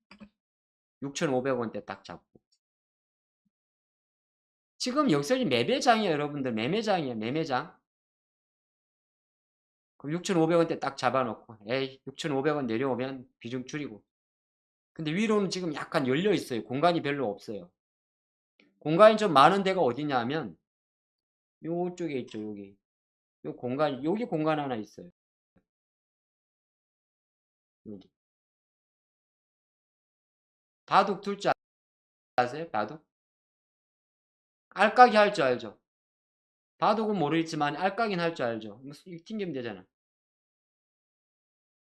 6,500원대 딱 잡고 지금 여기서 매매장이에요 여러분들. 매매장이에요 매매장. 그럼 6,500원대 딱 잡아놓고 6,500원 내려오면 비중 줄이고 근데 위로는 지금 약간 열려 있어요. 공간이 별로 없어요. 공간이 좀 많은 데가 어디냐면 요쪽에 있죠. 여기 공간 하나 있어요. 여기. 바둑 둘 줄 아세요? 바둑? 알까기 할 줄 알죠? 바둑은 모르겠지만 알까기는 할 줄 알죠? 튕기면 되잖아.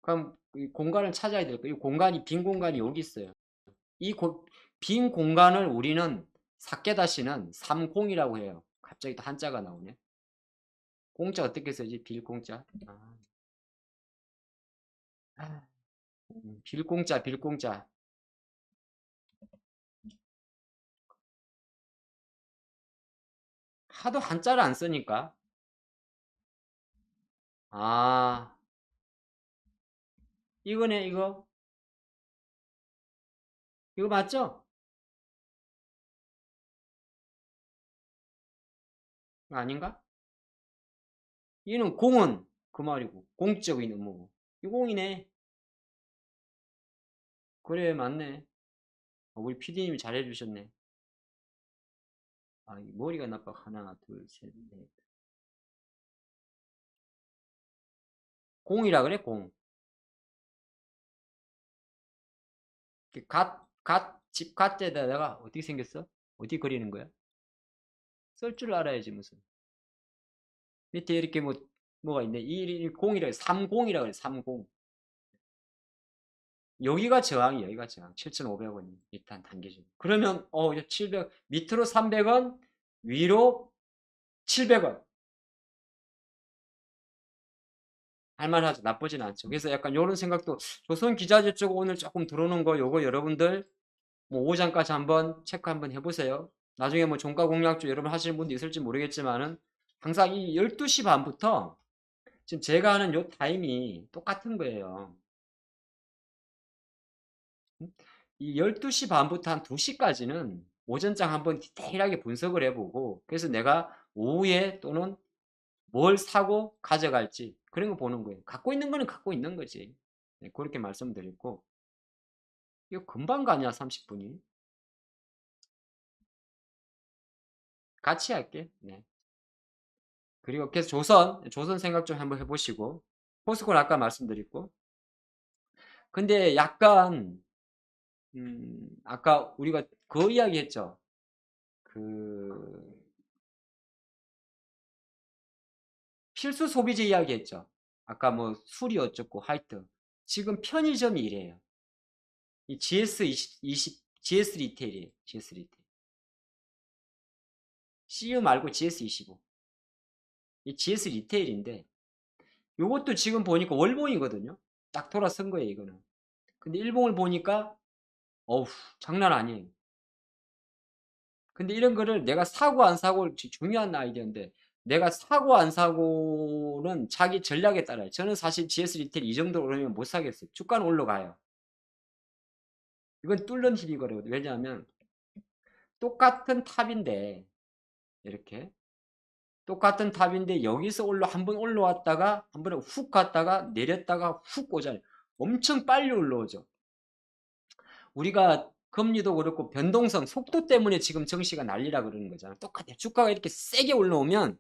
그럼 이 공간을 찾아야 될 거예요. 이 공간이 빈 공간이 여기 있어요. 빈 공간을 우리는 사케다시는 30이라고 해요. 갑자기 또 한자가 나오네. 공자 어떻게 쓰지? 빌공자. 빌공자. 하도 한자를 안 쓰니까. 이거네, 이거. 이거 맞죠? 이거 아닌가? 얘는 공은 그 말이고, 공적인 의무고. 이 공이네. 그래, 맞네. 우리 PD님이 잘해주셨네. 머리가 나빠. 하나, 둘, 셋, 넷. 공이라 그래, 공. 집 갓에다가 어떻게 생겼어? 어떻게 그리는 거야? 쓸 줄 알아야지, 무슨. 밑에 이렇게 뭐가 있네. 이 공이라, 30이라 그래, 30. 여기가 저항이에요. 여기가 저항. 7,500원이 일단 단계죠. 그러면 700 밑으로 300원, 위로 700원. 할만하죠. 나쁘진 않죠. 그래서 약간 이런 생각도 조선 기자재 쪽 오늘 조금 들어오는 거 요거 여러분들 뭐 오전까지 한번 체크 한번 해보세요. 나중에 뭐 종가 공략주 여러분 하시는 분도 있을지 모르겠지만은 항상 이 12시 반부터 지금 제가 하는 요 타임이 똑같은 거예요. 이 12시 반부터 한 2시까지는 오전장 한번 디테일하게 분석을 해보고 그래서 내가 오후에 또는 뭘 사고 가져갈지 그런 거 보는 거예요. 갖고 있는 거는 갖고 있는 거지. 네, 그렇게 말씀드리고 이거 금방 가냐 30분이. 같이 할게. 네. 그리고 계속 조선 생각 좀 한번 해보시고 포스코는 아까 말씀드렸고 근데 약간 아까 우리가 그 이야기 했죠. 그 필수 소비재 이야기 했죠. 아까 뭐 술이 어쩌고 하여튼 지금 편의점이 이래요. 이 GS 리테일이에요. GS 리테일. CU 말고 GS25. 이 GS 리테일인데 요것도 지금 보니까 월봉이거든요. 딱 돌아선 거예요, 이거는. 근데 일봉을 보니까 어우, 장난 아니에요. 근데 이런 거를 내가 사고 안 사고 중요한 아이디어인데 내가 사고 안 사고는 자기 전략에 따라요. 저는 사실 GS 리테일 이 정도 오르면 못 사겠어요. 주가는 올라가요. 이건 뚫는 힘이거든요. 왜냐하면 똑같은 탑인데 이렇게 똑같은 탑인데 여기서 한 번 올라왔다가 한 번에 훅 갔다가 내렸다가 훅 오잖아요. 엄청 빨리 올라오죠. 우리가 금리도 그렇고 변동성 속도 때문에 지금 증시가 난리라 그러는 거잖아요. 똑같아요. 주가가 이렇게 세게 올라오면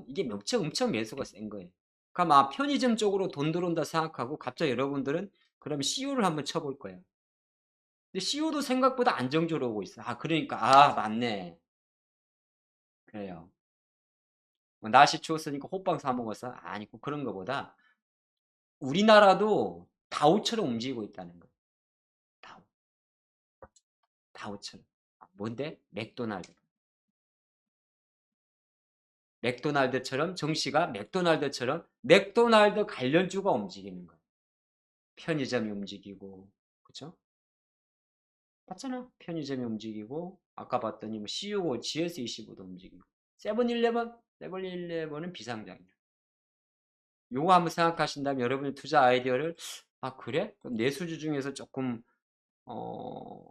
이게 엄청 매수가 센 거예요. 그럼 편의점 쪽으로 돈 들어온다 생각하고 갑자기 여러분들은 그럼 CU를 한번 쳐볼 거예요. 근데 CU도 생각보다 안정적으로 오고 있어. 그러니까 맞네. 그래요. 날씨 추웠으니까 호빵 사 먹었어. 아니고 그런 거보다 우리나라도 다우처럼 움직이고 있다는 거예요. 다우. 다우처럼. 뭔데? 맥도날드. 맥도날드처럼 정시가 맥도날드 관련주가 움직이는 거예요. 편의점이 움직이고, 그쵸? 맞잖아. 편의점이 움직이고, 아까 봤더니 뭐 CU5, GS25도 움직이고, 세븐일레븐은 비상장이야. 요거 한번 생각하신다면 여러분의 투자 아이디어를 그래? 그럼 내수주 중에서 조금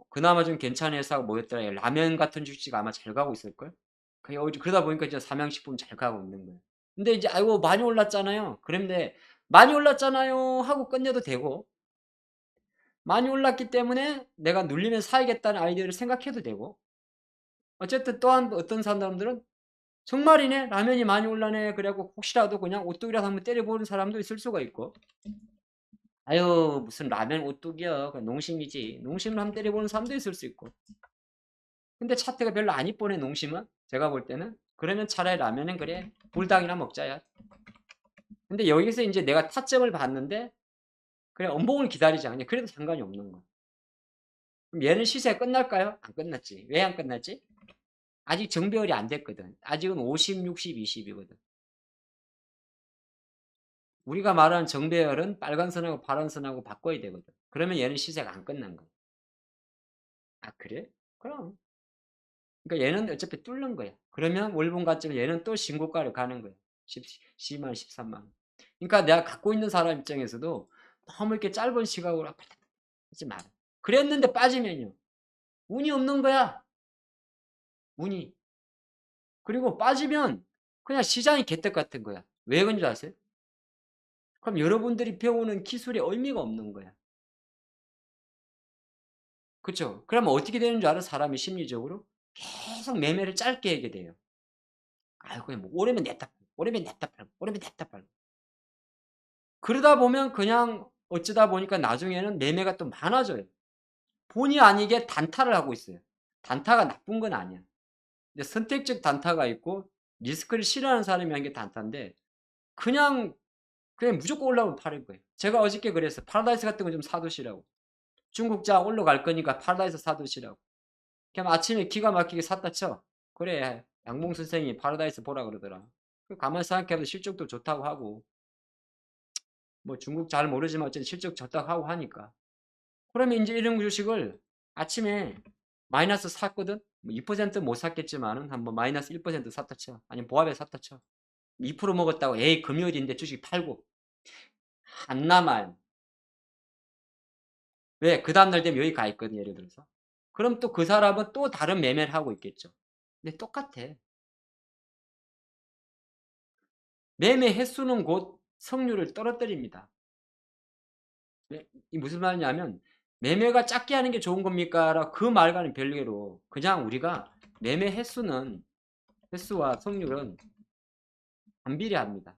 그나마 좀 괜찮은 회사가 뭐였더라? 라면 같은 주식 아마 잘 가고 있을걸? 그러다 보니까 이제 삼양식품 잘 가고 있는 거예요. 근데 이제 아이고 많이 올랐잖아요. 그런데 많이 올랐잖아요 하고 끝내도 되고 많이 올랐기 때문에 내가 눌리면 사야겠다는 아이디어를 생각해도 되고 어쨌든 또한 어떤 사람들은 정말이네 라면이 많이 올라네 그래갖고 혹시라도 그냥 오뚜기라도 한번 때려보는 사람도 있을 수가 있고 아유 무슨 라면 오뚜기야 농심이지 농심을 한번 때려보는 사람도 있을 수 있고 근데 차트가 별로 안 이쁘네 농심은 제가 볼 때는 그러면 차라리 라면은 그래 불닭이나 먹자야 근데 여기서 이제 내가 타점을 봤는데 그래 엄봉을 기다리자 그냥 그래도 상관이 없는 거야 그럼 얘는 시세가 끝날까요? 안 끝났지 왜 안 끝났지? 아직 정배열이 안 됐거든 아직은 50, 60, 20이거든 우리가 말하는 정배열은 빨간 선하고 파란 선하고 바꿔야 되거든 그러면 얘는 시세가 안 끝난 거야 그래? 그럼 그러니까 얘는 어차피 뚫는 거야. 그러면 월봉 가치면 얘는 또 신고가를 가는 거야. 12만 원, 13만 원. 그러니까 내가 갖고 있는 사람 입장에서도 너무 이렇게 짧은 시각으로 하지 마라. 그랬는데 빠지면요. 운이 없는 거야. 운이. 그리고 빠지면 그냥 시장이 개떡 같은 거야. 왜 그런 줄 아세요? 그럼 여러분들이 배우는 기술에 의미가 없는 거야. 그렇죠? 그러면 어떻게 되는 줄 알아? 사람이 심리적으로 계속 매매를 짧게 하게 돼요. 그냥 뭐 오래면 냈다 팔고, 오래면 냈다 팔고, 오래면 냈다 팔고. 그러다 보면 그냥 어쩌다 보니까 나중에는 매매가 또 많아져요. 본의 아니게 단타를 하고 있어요. 단타가 나쁜 건 아니야. 근데 선택적 단타가 있고 리스크를 싫어하는 사람이 하는 게 단타인데 그냥 무조건 올라오면 파는 거예요. 제가 어저께 그랬어요. 파라다이스 같은 거 좀 사두시라고. 중국장 올라갈 거니까 파라다이스 사두시라고. 그냥 아침에 기가 막히게 샀다 쳐. 그래 양봉 선생이 파라다이스 보라 그러더라. 가만히 생각해도 실적도 좋다고 하고 뭐 중국 잘 모르지만 어쨌든 실적 좋다고 하고 하니까 그러면 이제 이런 주식을 아침에 마이너스 샀거든? 뭐 2%못 샀겠지만은 한번 마이너스 1% 샀다 쳐. 아니면 보합에 샀다 쳐. 2% 먹었다고 에이 금요일인데 주식 팔고 안 남아요. 왜? 그 다음날 되면 여기 가 있거든 예를 들어서. 그럼 또 그 사람은 또 다른 매매를 하고 있겠죠. 근데 똑같아. 매매 횟수는 곧 성률을 떨어뜨립니다. 이 무슨 말이냐면 매매가 작게 하는 게 좋은 겁니까? 그 말과는 별개로 그냥 우리가 매매 횟수와 성률은 반비례합니다.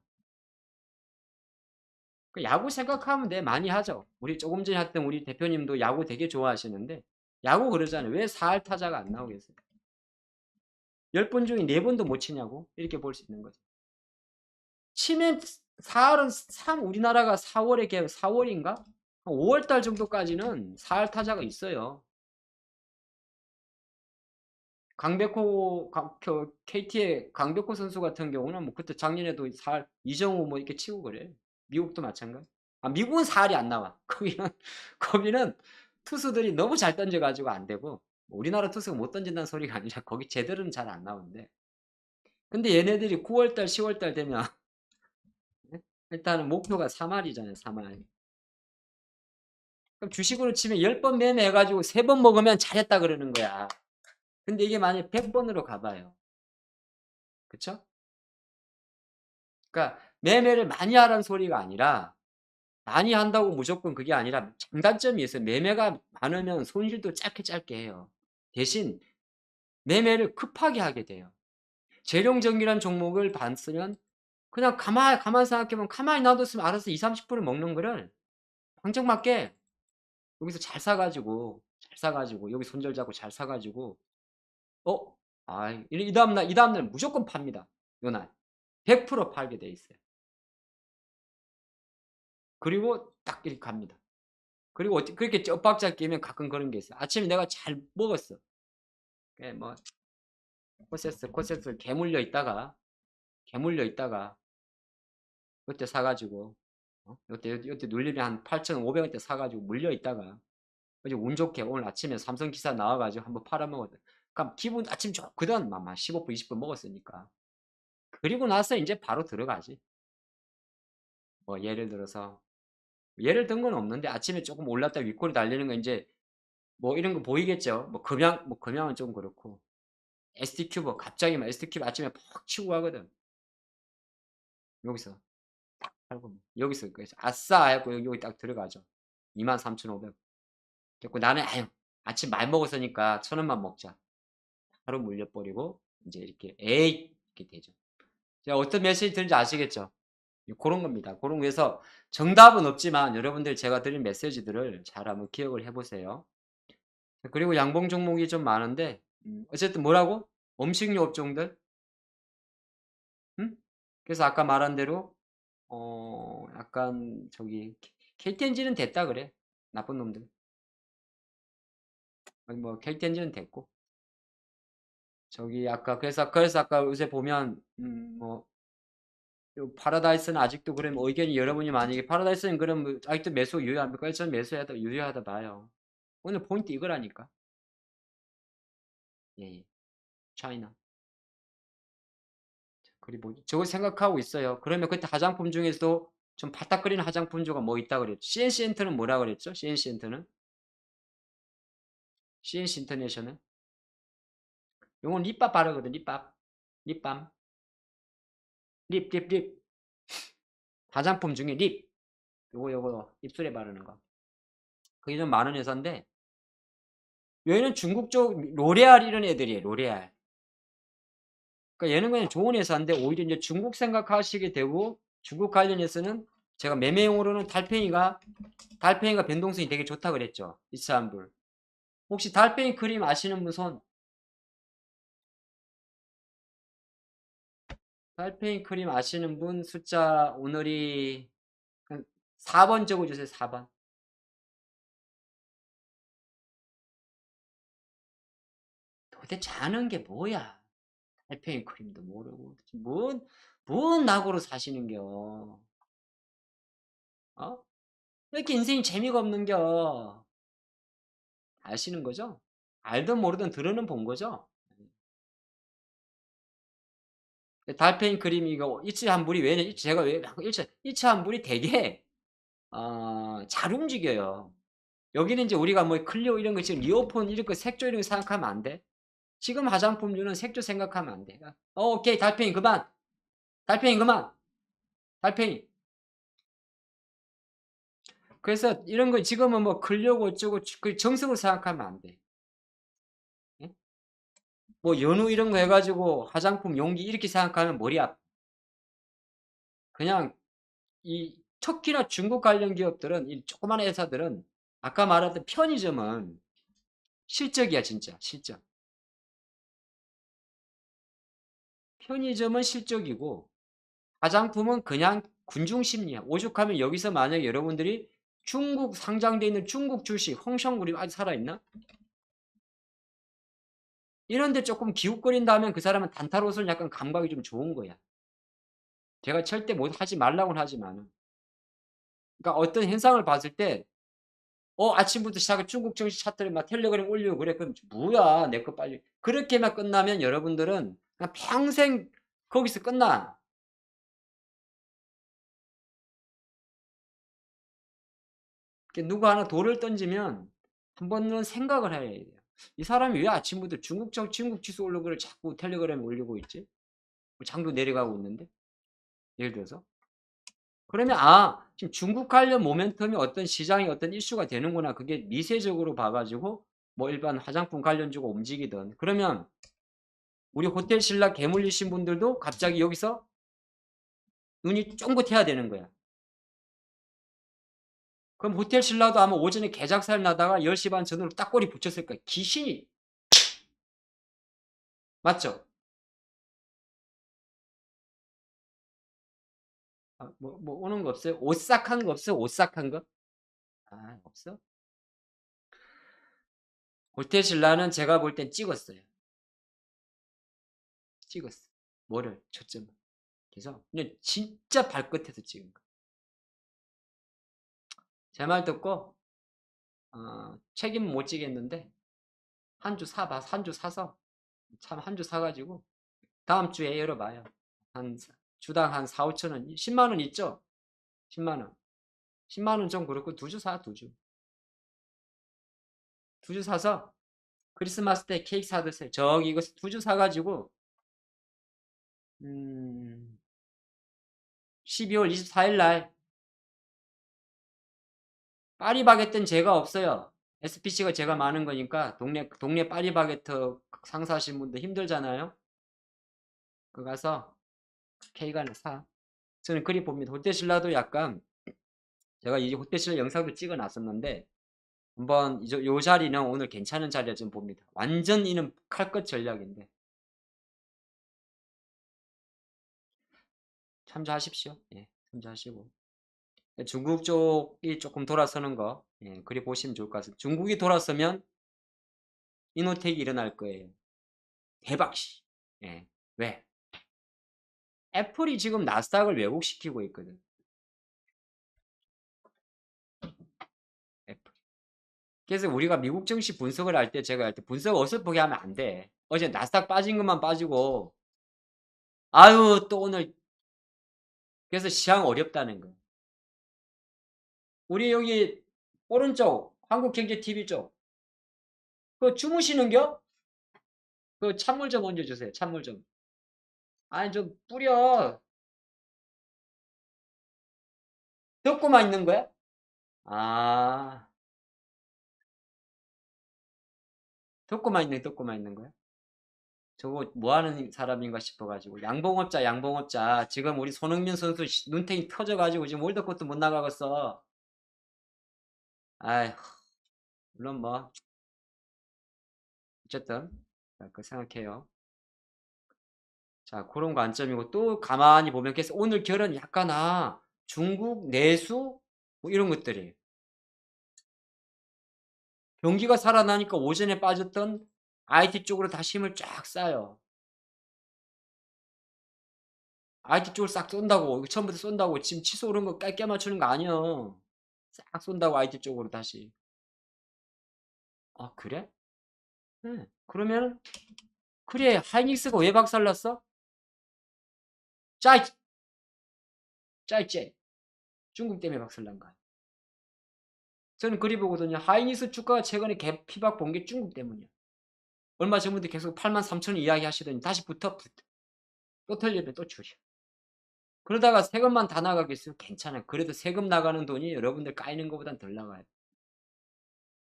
야구 생각하면 돼. 많이 하죠. 우리 조금 전에 했던 우리 대표님도 야구 되게 좋아하시는데 야구 그러잖아요. 왜 4할 타자가 안 나오겠어요? 10번 중에 4번도 못 치냐고? 이렇게 볼 수 있는 거죠. 치면 4할은 우리나라가 4월인가? 5월달 정도까지는 4할 타자가 있어요. KT의 강백호 선수 같은 경우는 뭐 그때 작년에도 4할 이정우 뭐 이렇게 치고 그래. 미국도 마찬가지. 미국은 4할이 안 나와. 거기는 투수들이 너무 잘 던져가지고 안 되고 우리나라 투수가 못 던진다는 소리가 아니라 거기 제대로는 잘 안 나오는데 근데 얘네들이 9월달, 10월달 되면 일단은 목표가 3알이잖아요, 3알. 그럼 주식으로 치면 10번 매매해가지고 3번 먹으면 잘했다 그러는 거야. 근데 이게 만약에 100번으로 가봐요. 그쵸? 그러니까 매매를 많이 하라는 소리가 아니라 많이 한다고 무조건 그게 아니라 장단점이 있어요. 매매가 많으면 손실도 짧게 짧게 해요. 대신 매매를 급하게 하게 돼요. 재룡전기란 종목을 봤으면 그냥 가만 생각해보면 가만히 놔뒀으면 알아서 20-30% 먹는 거를 방정맞게 여기서 잘 사가지고 여기 손절 잡고 잘 사가지고 어? 이 다음날 무조건 팝니다. 요날 100% 팔게 돼 있어요. 그리고 딱 이렇게 갑니다. 그리고 그렇게 엇박자 끼면 가끔 그런 게 있어요. 아침에 내가 잘 먹었어. 뭐 코세스 개물려 있다가 그때 사가지고 이때 눌리면 한 8,500원대 사가지고 물려있다가 어제 운 좋게 오늘 아침에 삼성 기사 나와가지고 한번 팔아먹었다. 그럼 기분 아침 좋거든. 막 15분 20분 먹었으니까. 그리고 나서 이제 바로 들어가지. 뭐 예를 든 건 없는데 아침에 조금 올랐다 윗골이 달리는 거 이제 뭐 이런 거 보이겠죠. 금양은 좀 그렇고 ST큐브 갑자기 막 ST큐브 아침에 퍽 치고 가거든. 여기서 딱 팔고 여기서 아싸 하고 여기 딱 들어가죠. 23,500. 그래고 나는 아침 많이 먹었으니까 1,000원만 먹자. 바로 물려버리고 이제 이렇게 에이 이렇게 되죠. 제가 어떤 메시지 드는지 아시겠죠? 그런 겁니다. 그런 거에서 정답은 없지만 여러분들 제가 드린 메시지들을 잘 한번 기억을 해보세요. 그리고 양봉 종목이 좀 많은데 어쨌든 뭐라고? 음식료 업종들 그래서 아까 말한 대로 약간 저기 KTNG는 됐다 그래. 나쁜 놈들. 뭐 KTNG는 됐고 저기 아까 그래서 아까 요새 보면 뭐 파라다이스는 아직도 그러면 의견이 여러분이 만약에 파라다이스는 그럼 아직도 매수 유효합니까? 일전 유효하다 봐요. 오늘 포인트 이거라니까. 예. 차이나. 그리고 저거 생각하고 있어요. 그러면 그때 화장품 중에서도 좀 바닥거리는 화장품주가 뭐 있다 그랬죠? CNC 엔터는 뭐라 그랬죠? CNC 엔터는? CNC 인터내셔널? 요건 립밥 바르거든, 립밥. 립밤. 립. 화장품 중에 립. 요거 입술에 바르는 거. 그게 좀 많은 회사인데, 얘는 중국 쪽 로레알 이런 애들이에요, 로레알. 그러니까 얘는 그냥 좋은 회사인데, 오히려 이제 중국 생각하시게 되고, 중국 관련해서는 제가 매매용으로는 달팽이가 변동성이 되게 좋다 그랬죠. 이스탄불. 혹시 달팽이 크림 아시는 분 손? 달팽이 크림 아시는 분 숫자 오늘이 4번 적어주세요. 4번. 도대체 아는 게 뭐야? 달팽이 크림도 모르고 뭔 낙으로 사시는겨? 어? 왜 이렇게 인생이 재미가 없는겨? 아시는 거죠? 알든 모르든 들어는 본 거죠? 달팽이 크림 이거 일치환불이 왜냐? 제가 왜 일치환불이 되게 잘 움직여요. 여기는 이제 우리가 뭐 클리오 이런 거 지금 이어폰 이런 거 색조 이런 거 생각하면 안 돼. 지금 화장품주는 색조 생각하면 안 돼. 오케이 달팽이 그만. 달팽이 그만. 달팽이. 그래서 이런 거 지금은 뭐 클리오고 어쩌고 그 정석으로 생각하면 안 돼. 예? 뭐 연우 이런 거 해가지고 화장품 용기 이렇게 생각하면 머리 아파. 그냥 이 터키나 중국 관련 기업들은 이 조그마한 회사들은 아까 말했던 편의점은 실적이야 진짜 실적. 편의점은 실적이고 화장품은 그냥 군중심리야. 오죽하면 여기서 만약에 여러분들이 중국 상장돼 있는 중국 주식 홍성그룹 아직 살아있나? 이런데 조금 기웃거린다 하면 그 사람은 단타로서는 약간 감각이 좀 좋은 거야. 제가 절대 못 하지 말라고는 하지만 그러니까 어떤 현상을 봤을 때 아침부터 시작해 중국 정시 차트를 막 텔레그램 올리고 그래. 그럼 뭐야 내 거 빨리 그렇게만 끝나면 여러분들은 그냥 평생 거기서 끝나. 누가 하나 돌을 던지면 한 번은 생각을 해야 돼요. 이 사람이 왜 아침부터 중국 지수 올라그를 자꾸 텔레그램에 올리고 있지? 장도 내려가고 있는데? 예를 들어서. 그러면 지금 중국 관련 모멘텀이 어떤 시장이 어떤 이슈가 되는구나. 그게 미세적으로 봐가지고 뭐 일반 화장품 관련주가 움직이든. 그러면 우리 호텔 신라 개물리신 분들도 갑자기 여기서 눈이 쫑긋해야 되는 거야. 그럼 호텔 신라도 아마 오전에 개작살 나다가 10시 반 전후로 딱 꼬리 붙였을 거야. 귀신이. 맞죠? 뭐 오는 거 없어요? 오싹한 거 없어요? 오싹한 거? 없어? 호텔 신라는 제가 볼 땐 찍었어요. 찍었어. 뭐를? 초점을. 그래서 그냥 진짜 발끝에서 찍은 거. 제 말 듣고 책임 못 지겠는데 한 주 사봐. 한 주 사서 참 한 주 사가지고 다음 주에 열어봐요. 한 주당 한 4, 5천 원, 10만 원 있죠? 10만 원. 10만 원 좀 그렇고 두 주 사, 두 주. 두 주 사서 크리스마스 때 케이크 사 드세요. 저기 이거 두 주 사가지고 12월 24일 날 파리바게뜨는 제가 없어요. SPC가 제가 많은 거니까 동네 파리바게뜨 상사하신 분들 힘들잖아요. 그 가서 케이크 하나 사. 저는 그리 봅니다. 호텔신라도 약간 제가 이 호텔신라 영상도 찍어 놨었는데 한번 요 자리는 오늘 괜찮은 자리라 좀 봅니다. 완전 이는 칼끝 전략인데 참조하십시오. 예, 참조하시고 중국 쪽이 조금 돌아서는 거 그리 보시면 좋을 것 같습니다. 중국이 돌아서면 이노텍이 일어날 거예요. 대박시. 예. 왜? 애플이 지금 나스닥을 왜곡시키고 있거든. 애플. 그래서 우리가 미국 증시 분석을 할 때 제가 할 때 분석 어설프게 하면 안 돼. 어제 나스닥 빠진 것만 빠지고 아유 또 오늘 그래서 시장 어렵다는 거. 우리 여기 오른쪽 한국경제TV 쪽 그 주무시는겨? 그 찬물 좀 얹어주세요. 찬물 좀. 아니 좀 뿌려. 듣고만 있는 거야? 아 듣고만 있는 거야? 저거 뭐 하는 사람인가 싶어가지고 양봉업자 지금 우리 손흥민 선수 눈탱이 터져가지고 지금 월드컵도 못 나가겠어. 아이 물론 뭐 어쨌든 그 생각해요. 자 그런 관점이고 또 가만히 보면 그래서 오늘 결은 약간 중국 내수 뭐 이런 것들이 경기가 살아나니까 오전에 빠졌던 IT 쪽으로 다시 힘을 쫙 쌓여. IT 쪽을 싹 쏜다고 처음부터 쏜다고 지금 치솟 오른 거 깔게 맞추는 거 아니야. 싹 쏜다고 IT 쪽으로 다시. 그래? 네. 그러면 그래 하이닉스가 왜 박살났어? 짜이 짜이째 중국 때문에 박살난 거야. 저는 그리 보거든요. 하이닉스 주가가 최근에 피박 본 게 중국 때문이야. 얼마 전부터 계속 83,000원 이야기 하시더니 다시 붙어. 또 털리면 또 줄여. 그러다가 세금만 다 나가겠어요? 괜찮아요. 그래도 세금 나가는 돈이 여러분들 까이는 것보단 덜 나가요.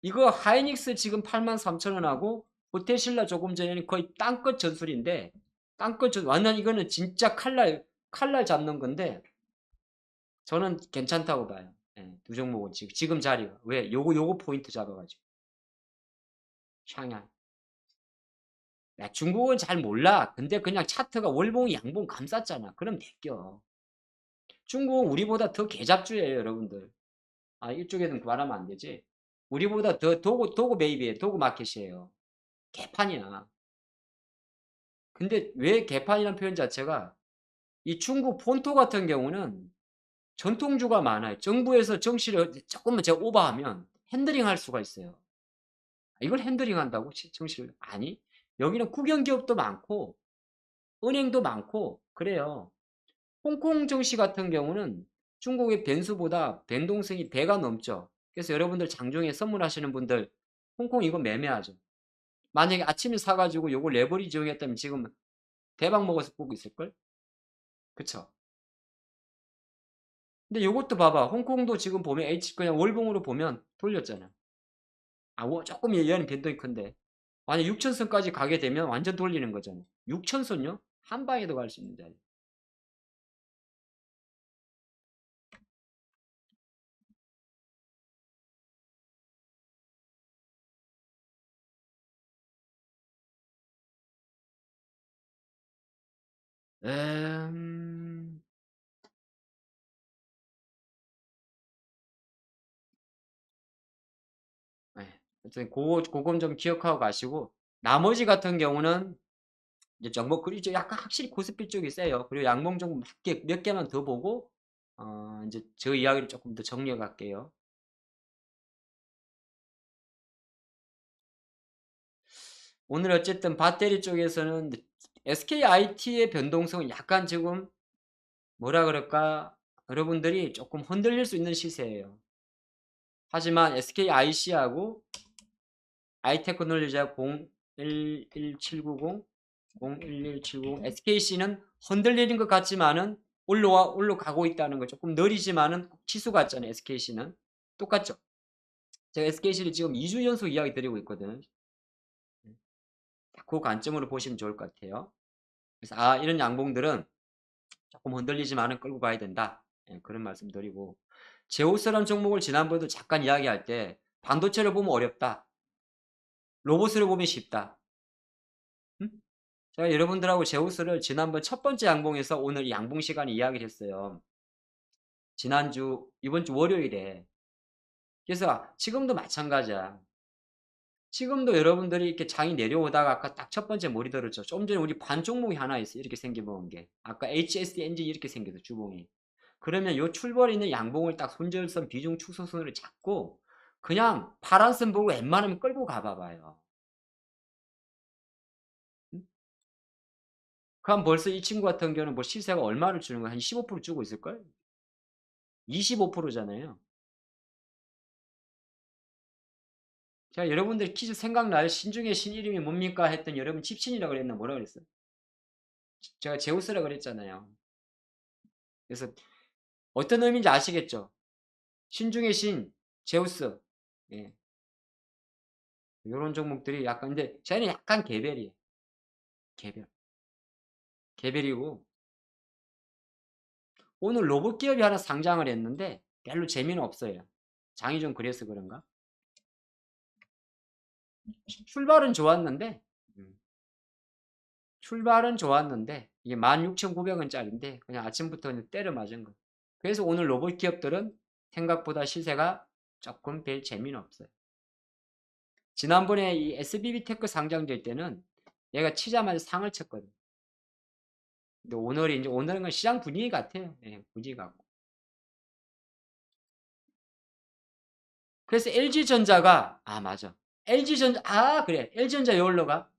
이거 하이닉스 지금 83,000원하고 호텔신라 조금 전에는 거의 땅끝 전술인데 완전 이거는 진짜 칼날 잡는 건데 저는 괜찮다고 봐요. 두 종목은 지금 자리가 왜 요거 포인트 잡아가지고 샹하이. 야, 중국은 잘 몰라. 근데 그냥 차트가 월봉 양봉 감쌌잖아. 그럼 내껴. 중국은 우리보다 더 개잡주예요, 여러분들. 이쪽에는 말하면 안 되지. 우리보다 더 도구 베이비에 도구 마켓이에요. 개판이야. 근데 왜 개판이라는 표현 자체가 이 중국 본토 같은 경우는 전통주가 많아요. 정부에서 정시를 조금만 제가 오버하면 핸들링 할 수가 있어요. 이걸 핸들링 한다고? 정시를? 아니, 여기는 국영기업도 많고 은행도 많고 그래요. 홍콩 증시 같은 경우는 중국의 변수보다 변동성이 배가 넘죠. 그래서 여러분들 장중에 선물하시는 분들 홍콩 이거 매매하죠. 만약에 아침에 사가지고 요거 레버리지 이용했다면 지금 대박 먹어서 보고 있을걸? 그쵸? 근데 요것도 봐봐. 홍콩도 지금 보면 H 그냥 월봉으로 보면 돌렸잖아. 조금 얘는 변동이 큰데. 만약 6천선까지 가게 되면 완전 돌리는 거잖아. 6천선요? 한 방에도 갈 수 있는 자리. 음, 네. 하여튼 그건 좀 기억하고 가시고 나머지 같은 경우는 이제 정보 그리죠. 약간 확실히 코스피 쪽이 세요. 그리고 양봉 정보 몇 개만 더 보고 이제 저 이야기를 조금 더 정리해 갈게요. 오늘 어쨌든 배터리 쪽에서는 SKIT의 변동성은 약간 지금 뭐라 그럴까 여러분들이 조금 흔들릴 수 있는 시세예요. 하지만 SKIC하고 아이테크놀리지하고 011790 01170 SKC는 흔들리는 것 같지만은 올라가고 있다는 거 조금 느리지만은 치수 같잖아요. SKC는 똑같죠. 제가 SKC를 지금 2주 연속 이야기 드리고 있거든. 그 관점으로 보시면 좋을 것 같아요. 그래서 이런 양봉들은 조금 흔들리지만은 끌고 가야 된다. 예, 그런 말씀 드리고 제오스라는 종목을 지난번에도 잠깐 이야기할 때 반도체를 보면 어렵다. 로봇을 보면 쉽다. 음? 제가 여러분들하고 제우스를 지난번 첫 번째 양봉에서 오늘 양봉 시간에 이야기를 했어요. 지난주, 이번 주 월요일에. 그래서 지금도 마찬가지야. 지금도 여러분들이 이렇게 장이 내려오다가 아까 딱 첫 번째 머리 들었죠. 좀 전에 우리 반 종목이 하나 있어. 이렇게 생겨본 게. 아까 HSD 엔진 이렇게 생겨서 주봉이. 그러면 요 출발에 있는 양봉을 딱 손절선 비중 축소선으로 잡고 그냥 파란 선 보고 웬만하면 끌고 가봐봐요. 그럼 벌써 이 친구 같은 경우는 뭐 시세가 얼마를 주는 거야? 한 15% 주고 있을걸? 25%잖아요. 제가 여러분들 퀴즈 생각나요? 신중의 신 이름이 뭡니까? 했더니 여러분 집신이라고 그랬나? 뭐라 그랬어요? 제가 제우스라고 그랬잖아요. 그래서 어떤 의미인지 아시겠죠? 신중의 신, 제우스. 예. 이런 종목들이 약간, 근데 쟤는 약간 개별이에요. 개별. 개별이고, 오늘 로봇 기업이 하나 상장을 했는데 별로 재미는 없어요. 장이 좀 그래서 그런가? 출발은 좋았는데, 음, 출발은 좋았는데, 이게 16,900원짜리인데, 그냥 아침부터 그냥 때려 맞은 거. 그래서 오늘 로봇 기업들은 생각보다 시세가 조금 별 재미는 없어요. 지난번에 이 SBB 테크 상장될 때는 얘가 치자마자 상을 쳤거든. 근데 오늘은 시장 분위기 같아요. 예, 분위기 같고. 그래서 LG전자가, 맞아. LG전자, 그래. LG전자 여기로 가.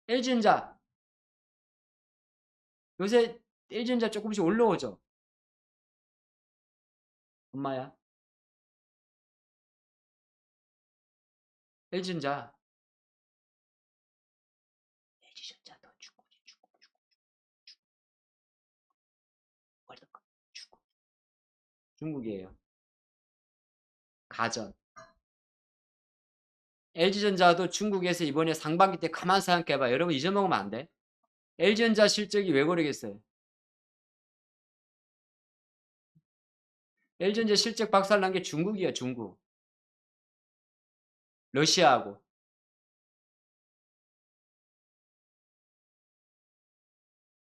LG전자. 요새 LG전자 조금씩 올라오죠. 엄마야. LG전자. LG전자 더 월드컵 중국이에요. 가전. LG전자도 중국에서 이번에 상반기 때 가만 생각해봐. 여러분 잊어먹으면 안 돼. LG전자 실적이 왜 그러겠어요? LG전자 실적 박살난 게 중국이야, 중국. 러시아하고.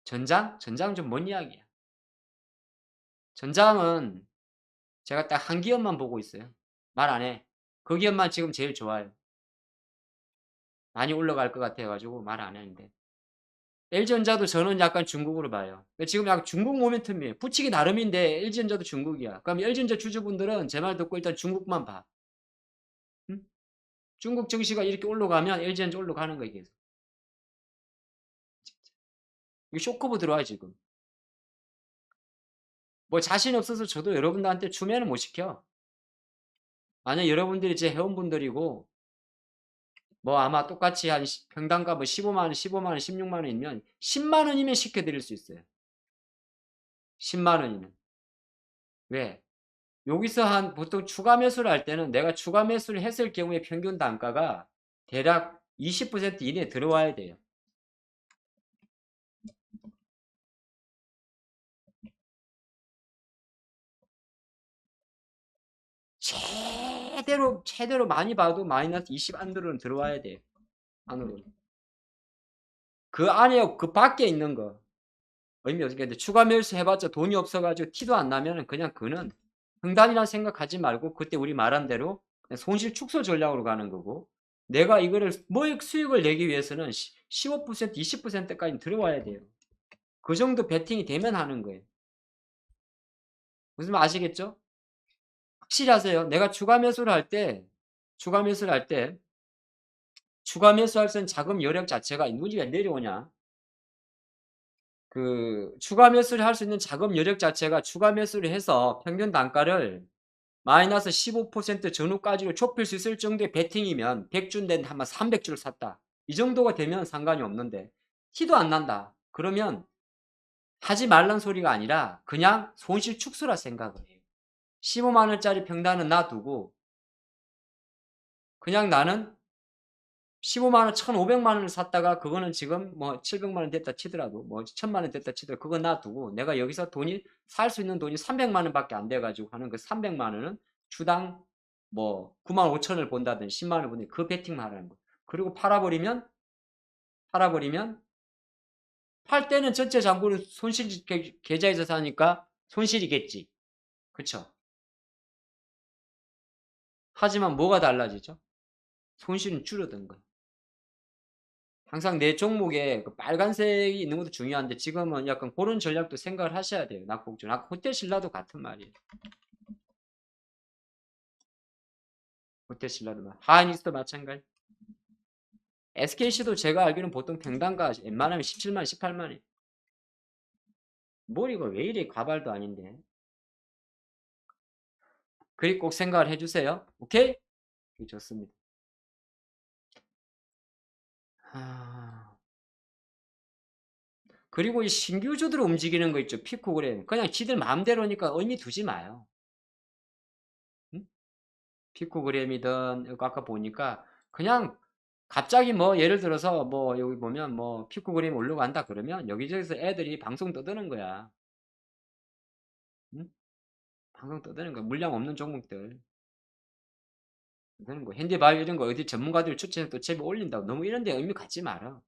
전장? 전장 좀 뭔 이야기야. 전장은 제가 딱 한 기업만 보고 있어요. 말 안 해. 그 기업만 지금 제일 좋아요. 많이 올라갈 것 같아가지고 말 안 하는데. LG전자도 저는 약간 중국으로 봐요. 지금 약간 중국 모멘텀이에요. 붙이기 나름인데 LG전자도 중국이야. 그럼 LG전자 주주분들은 제 말 듣고 일단 중국만 봐. 응? 중국 증시가 이렇게 올라가면 LG엔지 올라가는 거예요. 계속. 이거 쇼크부 들어와요 지금. 뭐 자신 없어서 저도 여러분들한테 추면은 못 시켜. 만약 여러분들이 제 회원분들이고 뭐 아마 똑같이 한 평당가 뭐 15만원, 15만원, 16만원이면 10만원이면 시켜드릴 수 있어요. 10만원이면. 왜? 여기서 한 보통 추가 매수를 할 때는 내가 추가 매수를 했을 경우에 평균 단가가 대략 20% 이내에 들어와야 돼요. 최대로 많이 봐도 마이너스 20 안으로는 들어와야 돼요. 안으로. 그 안에 그 밖에 있는 거 의미 없겠는데 추가 매수 해봤자 돈이 없어가지고 티도 안 나면은 그냥 그는 흥단이란 생각하지 말고 그때 우리 말한 대로 그냥 손실 축소 전략으로 가는 거고 내가 이거를 모익 수익을 내기 위해서는 15% 20%까지 들어와야 돼요. 그 정도 베팅이 되면 하는 거예요. 무슨 말 아시겠죠? 확실히 하세요. 내가 추가 매수를 할 때 추가 매수할 수 있는 자금 여력 자체가 눈이 왜 내려오냐? 그 추가 매수를 할 수 있는 자금 여력 자체가 추가 매수를 해서 평균 단가를 마이너스 15% 전후까지로 좁힐 수 있을 정도의 베팅이면 100주인데 한번 300주를 샀다. 이 정도가 되면 상관이 없는데 티도 안 난다. 그러면 하지 말란 소리가 아니라 그냥 손실 축소라 생각을 해요. 15만 원짜리 평단은 놔두고 그냥 나는 15만 원, 1,500만 원을 샀다가 그거는 지금 뭐 700만 원 됐다 치더라도 뭐 1,000만 원 됐다 치더라도 그거 놔두고 내가 여기서 돈이 살 수 있는 돈이 300만 원밖에 안 돼가지고 하는 그 300만 원은 주당 뭐 9만 5천을 본다든지 10만 원을 본다든지 그 베팅만 하라는 거. 그리고 팔아버리면 팔 때는 전체 잔고는 손실 계좌에서 사니까 손실이겠지. 그쵸? 하지만 뭐가 달라지죠? 손실은 줄어든 거예요. 항상 내 종목에 그 빨간색이 있는 것도 중요한데 지금은 약간 그런 전략도 생각을 하셔야 돼요. 낙폭준. 아까 호텔신라도 같은 말이에요. 호텔신라도 하이닉스도 마찬가지. SKC도 제가 알기로는 보통 평단가 웬만하면 17만, 18만이. 뭘 이거 왜 이래 가발도 아닌데. 그리 꼭 생각을 해주세요. 오케이? 좋습니다. 그리고 이 신규주들 움직이는 거 있죠. 피코그램. 그냥 지들 마음대로니까 의미 두지 마요. 응? 피코그램이든 아까 보니까 그냥 갑자기 뭐 예를 들어서 뭐 여기 보면 뭐 피코그램 올라간다 그러면 여기저기서 애들이 방송 떠드는 거야. 응? 방송 떠드는 거야. 물량 없는 종목들. 떠드는 거. 핸디바이오 이런 거 어디 전문가들 추천해서 또 제비 올린다고. 너무 이런 데 의미 갖지 마라.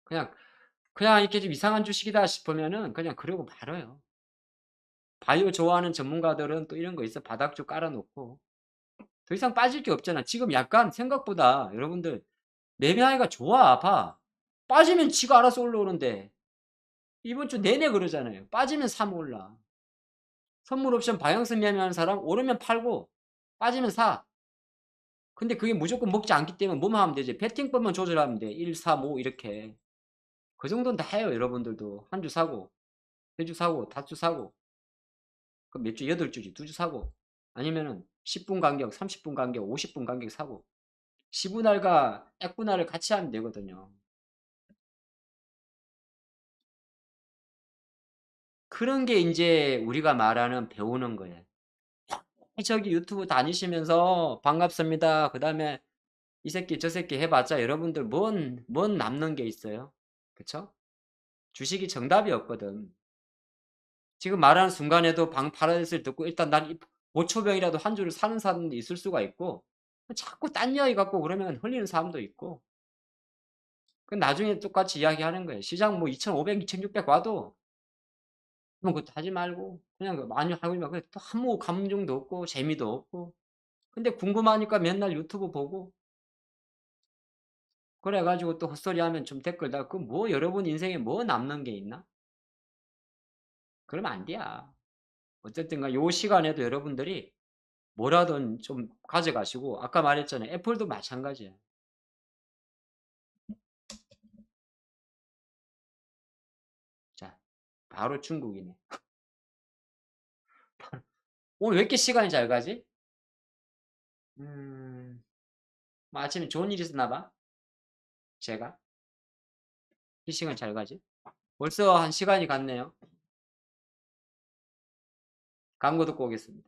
그냥 이렇게 좀 이상한 주식이다 싶으면은 그냥 그러고 말아요. 바이오 좋아하는 전문가들은 또 이런 거 있어. 바닥주 깔아놓고. 더 이상 빠질 게 없잖아. 지금 약간 생각보다 여러분들 매매하기가 좋아. 봐. 빠지면 지가 알아서 올라오는데 이번 주 내내 그러잖아요. 빠지면 사면 올라. 선물 옵션 방향성 매매하는 사람 오르면 팔고 빠지면 사. 근데 그게 무조건 먹지 않기 때문에 뭐만 하면 되지. 베팅법만 조절하면 돼. 1, 3, 5 이렇게. 그 정도는 다 해요. 여러분들도. 한 주 사고, 세 주 사고, 5주 사고. 그럼 몇 주? 8주지. 2주 사고. 아니면은 10분 간격, 30분 간격, 50분 간격 사고. 시분할과 액분할을 같이 하면 되거든요. 그런 게 이제 우리가 말하는 배우는 거예요. 저기 유튜브 다니시면서 반갑습니다. 그 다음에 이 새끼 저 새끼 해봤자 여러분들 뭔 남는 게 있어요? 그쵸? 주식이 정답이 없거든. 지금 말하는 순간에도 방 파라다이스를 듣고 일단 난 5초병이라도 한 주를 사는 사람도 있을 수가 있고 자꾸 딴 이야기 갖고 그러면 흘리는 사람도 있고 그 나중에 똑같이 이야기하는 거예요. 시장 뭐 2,500, 2,600 와도 뭐 그것도 하지 말고 그냥 많이 하고 있으면 또 아무 감정도 없고 재미도 없고 근데 궁금하니까 맨날 유튜브 보고 그래가지고 또 헛소리 하면 좀 댓글 달고 그 뭐 여러분 인생에 뭐 남는 게 있나? 그러면 안 돼야. 어쨌든 요 시간에도 여러분들이 뭐라든 좀 가져가시고 아까 말했잖아요. 애플도 마찬가지예요. 자, 바로 중국이네. 오늘 왜 이렇게 시간이 잘 가지? 뭐 아침에 좋은 일 있었나 봐. 제가 이 시간 잘 가지? 벌써 한 시간이 갔네요. 광고 듣고 오겠습니다.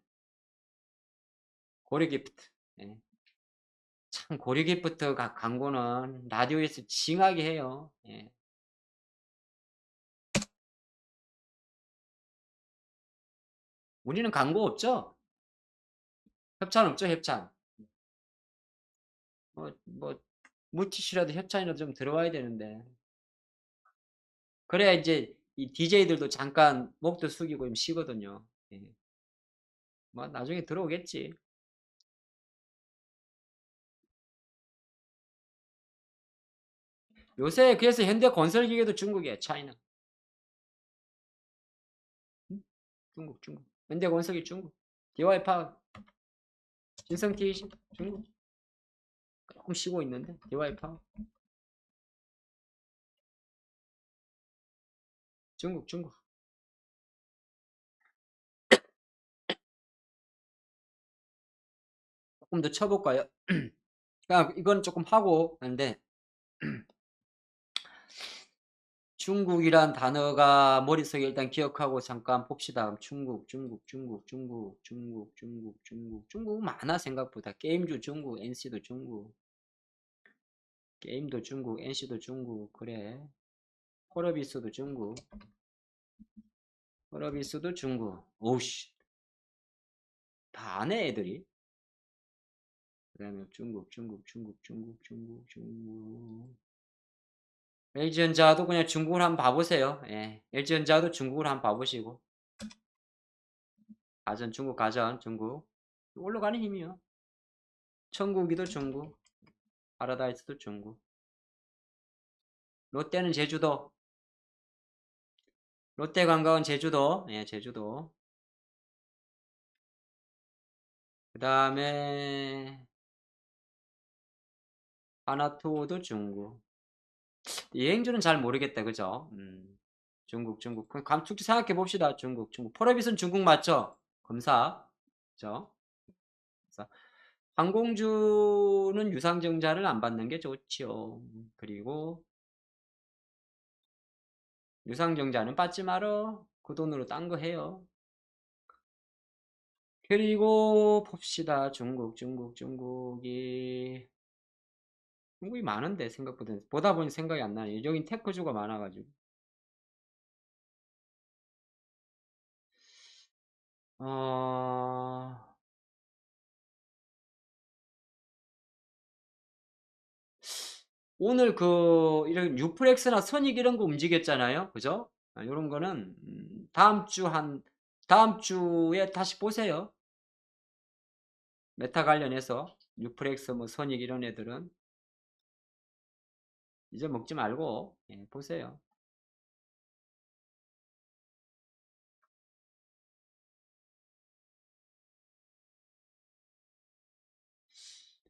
고려기프트. 예. 참 고려기프트 광고는 라디오에서 징하게 해요. 예. 우리는 광고 없죠? 협찬 없죠? 협찬. 뭐 물티슈라도 협찬이라도 좀 들어와야 되는데. 그래야 이제 이 DJ들도 잠깐 목도 숙이고 좀 쉬거든요. 예. 뭐 나중에 들어오겠지. 요새 그래서 현대 건설기계도 중국이에요. 차이나. 응? 중국. 현대 건설기 중국. DY 파워. 진성 TEC 중국. 조금 쉬고 있는데 DY 파워. 중국. 조금 더 쳐볼까요? 그러니까 이건 조금 하고 하는데 중국이란 단어가 머릿속에 일단 기억하고 잠깐 봅시다. 중국 많아 생각보다. 게임주 중국, NC도 중국, 게임도 중국, NC도 중국, 그래. 펄어비스도 중국, 펄어비스도 중국. 오우씨, 다 아네 애들이. 그 다음에 중국. LG전자도 그냥 중국을 한번 봐보세요. 예. LG전자도 중국을 한번 봐보시고. 가전 중국. 올라가는 힘이요. 천국이도 중국, 파라다이스도 중국. 롯데는 제주도. 롯데관광은 제주도. 예, 제주도. 그 다음에 하나투어도 중국. 여행주는 잘 모르겠다, 그죠? 중국. 그럼 감축지 생각해 봅시다. 중국. 펄어빗은 중국 맞죠? 검사. 그죠? 그래서 항공주는 유상증자를 안 받는 게 좋지요. 그리고 유상증자는 받지 말어. 그 돈으로 딴 거 해요. 그리고 봅시다. 중국이 많은데 생각보다 보다 보니 생각이 안 나네. 여긴 테크주가 많아가지고. 어... 오늘 이런 유플렉스나 선익 이런 거 움직였잖아요. 그죠? 이런 거는 다음 주에 다시 보세요. 메타 관련해서 유플렉스 뭐 선익 이런 애들은 이제 먹지 말고 보세요.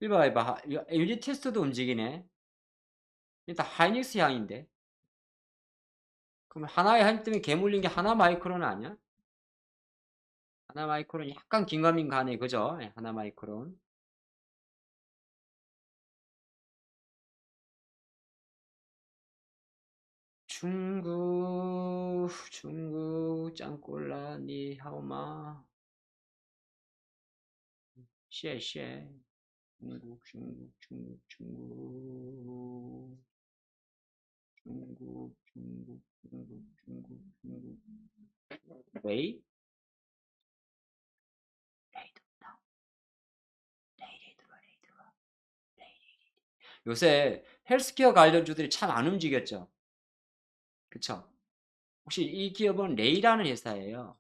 이봐. LG 테스트도 움직이네. 일단 하이닉스 향인데. 그럼 하나의 한 때문에 개물린 게 하나 마이크론 아니야? 하나 마이크론 약간 긴가민가하네. 그죠? 하나 마이크론. 중국 짱꼴라 니하오마 쉐 중국 웨이 요새 헬스케어 관련주들이 참 안 움직였죠. 그쵸? 혹시 이 기업은 레이라는 회사예요.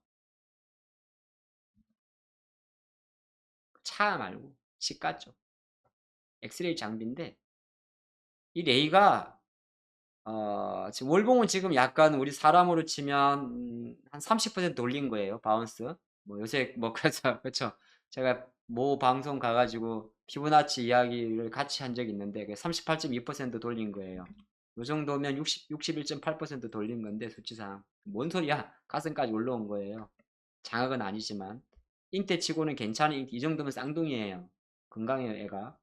차 말고 치과 쪽 엑스레이 장비인데 이 레이가 지금 월봉은 지금 약간 우리 사람으로 치면 한 30% 올린 거예요. 바운스. 뭐 요새 뭐 그래서 그렇죠. 제가 모 방송 가가지고 피부나치 이야기를 같이 한 적이 있는데 38.2% 돌린 거예요. 이 정도면 61.8% 돌린 건데 수치상 뭔 소리야? 가슴까지 올라온 거예요. 장학은 아니지만 잉태치고는 괜찮은 이 정도면 쌍둥이에요. 건강해요 애가.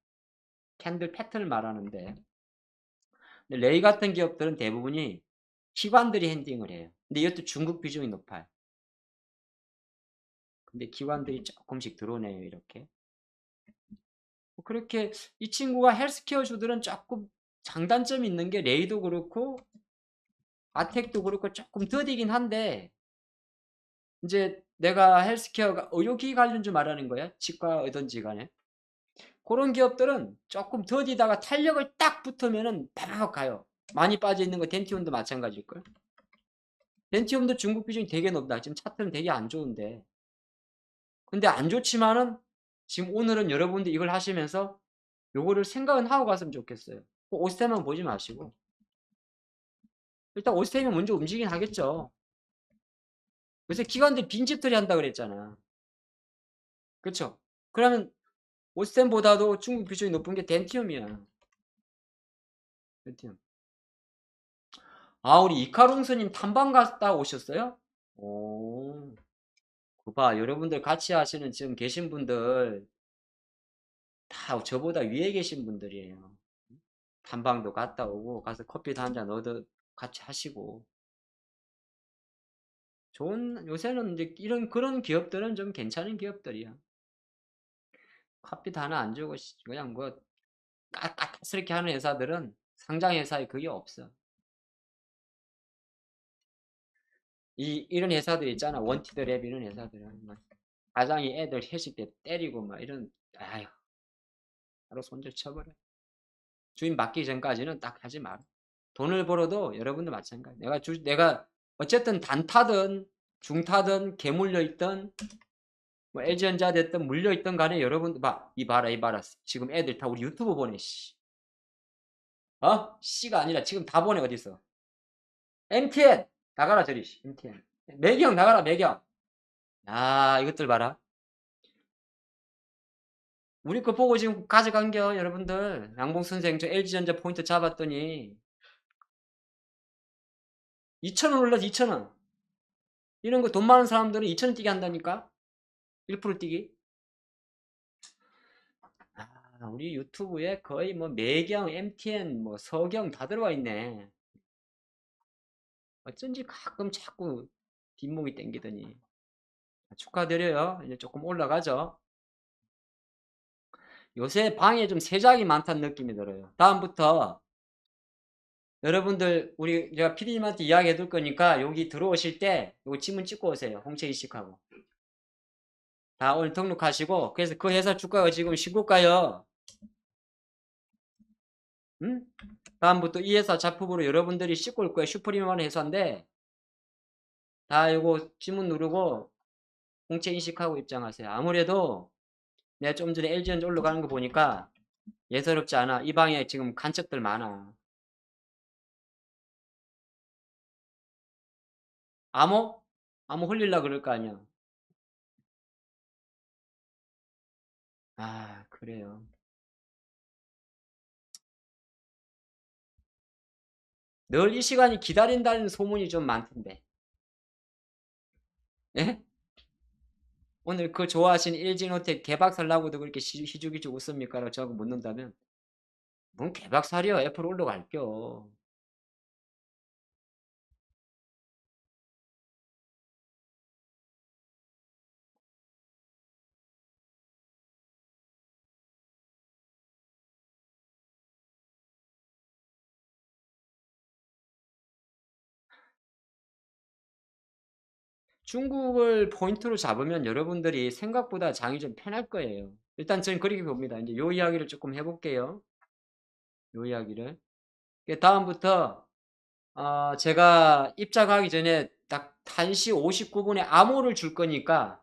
캔들 패턴을 말하는데 근데 레이 같은 기업들은 대부분이 기관들이 핸딩을 해요. 근데 이것도 중국 비중이 높아요. 근데 기관들이 조금씩 들어오네요 이렇게. 그렇게 이 친구가 헬스케어 주들은 조금 장단점이 있는 게 레이도 그렇고 아텍도 그렇고 조금 더디긴 한데 이제 내가 헬스케어가 의료기 관련 좀 말하는 거야. 치과이든지 간에. 그런 기업들은 조금 더디다가 탄력을 딱 붙으면은 바박 가요. 많이 빠져 있는 거 덴티움도 마찬가지일걸. 덴티움도 중국 비중이 되게 높다. 지금 차트는 되게 안 좋은데. 근데 안 좋지만은 지금 오늘은 여러분들 이걸 하시면서 요거를 생각은 하고 갔으면 좋겠어요. 오스템만 보지 마시고. 일단 오스템이 먼저 움직이긴 하겠죠. 요새 기관들 빈집털이 한다 그랬잖아. 그쵸? 그러면 오스템보다도 중국 비중이 높은 게 덴티움이야. 덴티움. 아, 우리 이카롱 스님 탐방 갔다 오셨어요? 오, 그봐. 여러분들 같이 하시는 지금 계신 분들 다 저보다 위에 계신 분들이에요. 탐방도 갔다 오고 가서 커피도 한 잔 얻어 같이 하시고. 좋은 요새는 이제 이런 그런 기업들은 좀 괜찮은 기업들이야. 커피도 하나 안 주고 그냥 뭐 까까스럽게 하는 회사들은 상장 회사에 그게 없어. 이런 회사들 있잖아. 원티드 랩 이런 회사들은 막 과장이 애들 회식 때 때리고 막 이런 아휴 바로 손절 쳐버려. 주인 맡기 전까지는 딱 하지 마라. 돈을 벌어도 여러분도 마찬가지. 내가 어쨌든 단타든 중타든 개물려 있던 뭐 LG전자 됐든 물려 있던 간에 여러분들 이 봐라 지금 애들 다 우리 유튜브 보내 씨. 씨가 아니라 지금 다 보내 어디서. MTN 나가라 저리 MTN. 매경 나가라 매경. 이것들 봐라. 우리 거 보고 지금 가져간겨 여러분들. 양봉 선생 저 LG전자 포인트 잡았더니 2,000원 올라서 2,000원. 이런 거 돈 많은 사람들은 2,000원 뛰게 한다니까. 1% 뛰기. 우리 유튜브에 거의 뭐 매경, MTN, 뭐 서경 다 들어와 있네. 어쩐지 가끔 자꾸 뒷목이 땡기더니. 축하드려요. 이제 조금 올라가죠. 요새 방에 좀 세작이 많다는 느낌이 들어요. 다음부터 여러분들 제가 피디님한테 이야기해 둘 거니까 여기 들어오실 때 요거 지문 찍고 오세요. 홍채 이식하고. 다 오늘 등록하시고 그래서 그 회사 주가가 지금 신고가요. 응? 다음부터 이 회사 작품으로 여러분들이 씻고 올 거예요. 슈프리미엄 회사인데 다 요거 지문 누르고 홍채 인식하고 입장하세요. 아무래도 내가 좀 전에 LG전자 올라가는 거 보니까 예사롭지 않아. 이 방에 지금 간첩들 많아. 암호? 암호 흘릴라 그럴 거 아니야. 그래요. 늘 이 시간이 기다린다는 소문이 좀 많던데. 예? 오늘 그 좋아하신 일진호텔 개박살나고도 그렇게 희죽희죽 웃습니까? 라고 저하고 묻는다면 뭔 개박살이야. 애플 올라갈겨. 중국을 포인트로 잡으면 여러분들이 생각보다 장이 좀 편할 거예요. 일단 저는 그렇게 봅니다. 이제 요 이야기를 조금 해볼게요. 요 이야기를. 다음부터 제가 입장하기 전에 딱 1시 59분에 암호를 줄 거니까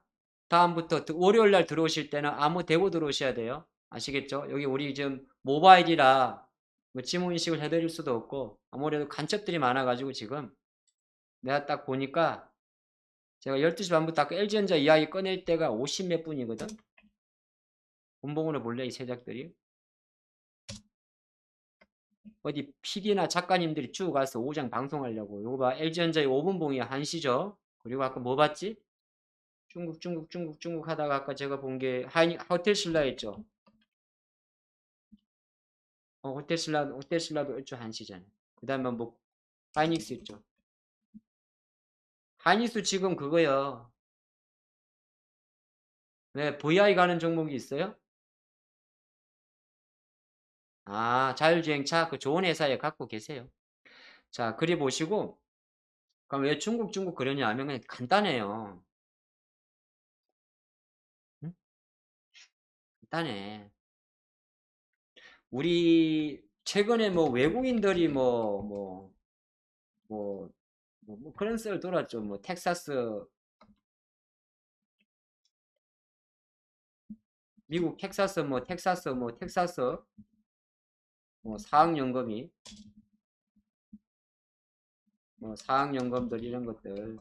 다음부터 월요일 날 들어오실 때는 암호 대고 들어오셔야 돼요. 아시겠죠? 여기 우리 지금 모바일이라 뭐 지문 인식을 해드릴 수도 없고 아무래도 간첩들이 많아가지고 지금 내가 딱 보니까 제가 12시 반부터 아까 LG전자 이야기 꺼낼 때가 50 몇 분이거든. 본봉으로 볼래 이 세작들이? 어디 PD나 작가님들이 쭉 가서 5장 방송하려고. 요거 봐. LG전자의 5분 봉이 한시죠. 그리고 아까 뭐 봤지? 중국 하다가 아까 제가 본 게 호텔 신라 했죠. 호텔 신라도 얼추 한시잖아요. 그 다음에 뭐 하이닉스 있죠. 하이닉스 지금 그거요. 네, VI 가는 종목이 있어요? 아, 자율주행차 그 좋은 회사에 갖고 계세요. 자, 그리 보시고 그럼 왜 중국 그러냐 하면 그냥 간단해요. 응? 간단해. 우리 최근에 뭐 외국인들이 뭐 그런 썰 돌았죠. 뭐 텍사스 미국 텍사스 뭐 사학연금이 뭐 사학연금들 이런 것들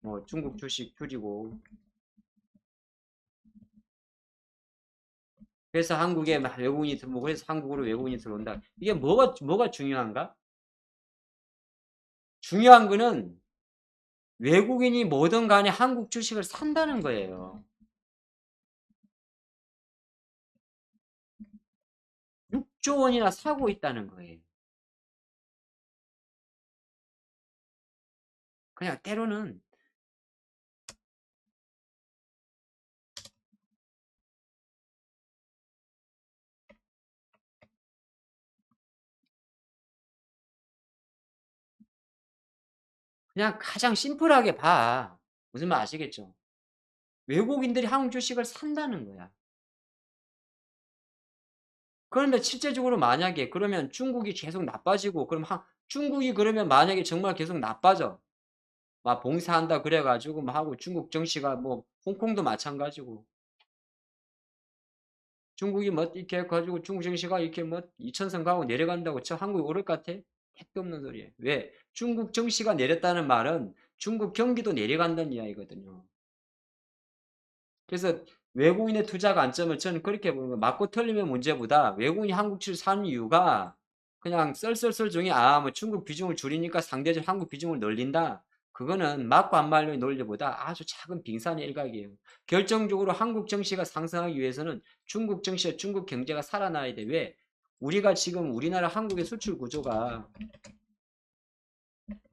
뭐 중국 주식 줄이고 그래서 한국에 막 외국인이 들어오고 그래서 한국으로 외국인이 들어온다. 이게 뭐가 중요한가? 중요한 거는 외국인이 뭐든 간에 한국 주식을 산다는 거예요. 6조 원이나 사고 있다는 거예요. 그냥 때로는 그냥 가장 심플하게 봐. 무슨 말 아시겠죠? 외국인들이 한국 주식을 산다는 거야. 그런데 실제적으로 만약에 그러면 중국이 계속 나빠지고 그럼 중국이 그러면 만약에 정말 계속 나빠져. 막 봉쇄한다 그래가지고 막 하고 중국 정치가 뭐 홍콩도 마찬가지고 중국이 뭐 이렇게 해가지고 중국 정치가 이렇게 뭐 이천선 가고 내려간다고 저 한국이 오를 것 같아? 택도 없는 소리예요. 왜? 중국 정치가 내렸다는 말은 중국 경기도 내려간다는 이야기거든요. 그래서 외국인의 투자 관점을 저는 그렇게 보는 거예요. 맞고 틀리면 문제보다 외국인이 한국 주식 사는 이유가 그냥 썰썰썰 중에 뭐 중국 비중을 줄이니까 상대적으로 한국 비중을 늘린다. 그거는 맞고 안 말려의 논리보다 아주 작은 빙산의 일각이에요. 결정적으로 한국 정시가 상승하기 위해서는 중국 정시와 중국 경제가 살아나야 돼. 왜? 우리가 지금 우리나라 한국의 수출 구조가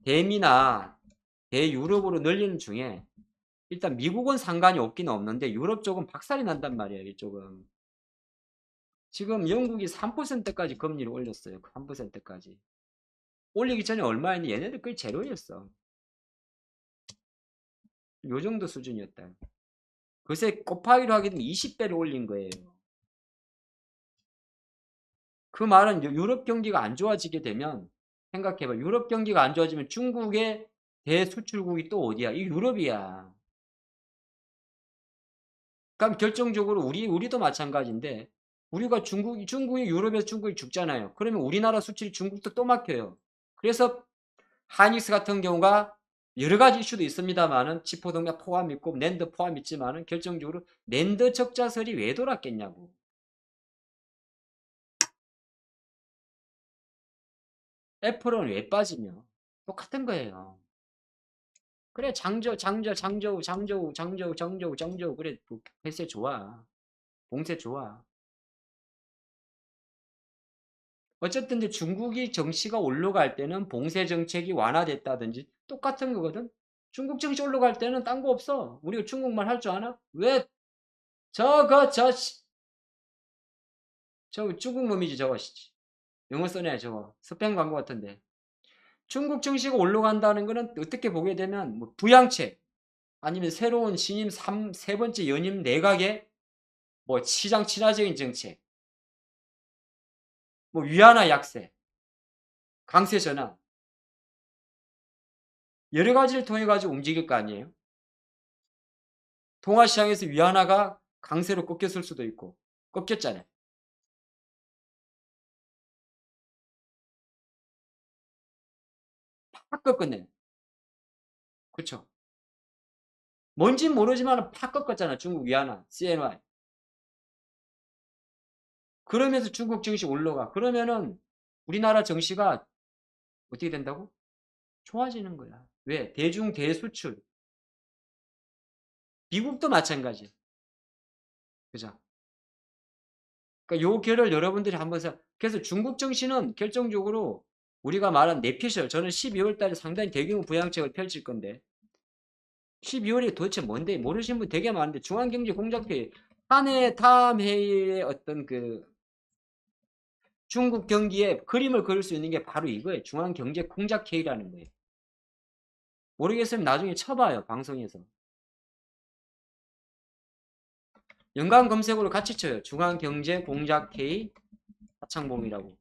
대미나 대유럽으로 늘리는 중에 일단 미국은 상관이 없긴 없는데 유럽 쪽은 박살이 난단 말이에요. 이쪽은. 지금 영국이 3%까지 금리를 올렸어요. 3%까지. 올리기 전에 얼마였니? 얘네들 거의 제로였어. 요 정도 수준이었다. 그새 곱하기로 하게 되면 20배를 올린 거예요. 그 말은 유럽 경기가 안 좋아지게 되면 생각해봐. 유럽 경기가 안 좋아지면 중국의 대수출국이 또 어디야? 이 유럽이야. 그럼 결정적으로 우리도 마찬가지인데 우리가 중국이 유럽에서 중국이 죽잖아요. 그러면 우리나라 수출이 중국도 또 막혀요. 그래서 하이닉스 같은 경우가 여러 가지 이슈도 있습니다만은 치포동력 포함 있고 낸드 포함 있지만은 결정적으로 낸드 적자설이 왜 돌았겠냐고. 애플은 왜 빠지며 똑같은 거예요. 그래 장저우 그래 회세 좋아. 봉쇄 좋아. 어쨌든 이제 중국이 정시가 올라갈 때는 봉쇄 정책이 완화됐다든지 똑같은 거거든. 중국 정시 올라갈 때는 딴 거 없어. 우리가 중국말 할 줄 아나? 왜 저거 저 중국 놈이지 저거 영어 써내 저거 스팸 광고 같은데. 중국 정시가 올라간다는 거는 어떻게 보게 되면 뭐 부양책 아니면 새로운 신임 세 번째 연임 내각의 뭐 시장 친화적인 정책, 뭐 위안화 약세, 강세 전환 여러 가지를 통해 가지고 움직일 거 아니에요. 동아시장에서 위안화가 강세로 꺾였을 수도 있고 꺾였잖아요. 팍 꺾었네. 그렇죠. 뭔진 모르지만 팍 꺾었잖아. 중국 위안화, CNY. 그러면서 중국 증시 올라가. 그러면은 우리나라 증시가 어떻게 된다고? 좋아지는 거야. 왜? 대중 대수출. 미국도 마찬가지. 그죠? 그러니까 요 결을 여러분들이 한번 그래서 중국 증시는 결정적으로 우리가 말한 내피셜 저는 12월 달에 상당히 대규모 부양책을 펼칠 건데 12월이 도대체 뭔데 모르시는 분 되게 많은데 중앙경제공작회의 한 해 다음 해의 어떤 그 중국 경기에 그림을 그릴 수 있는 게 바로 이거예요. 중앙경제공작회의라는 거예요. 모르겠으면 나중에 쳐봐요. 방송에서. 연관 검색으로 같이 쳐요. 중앙경제공작회의 하창봉이라고.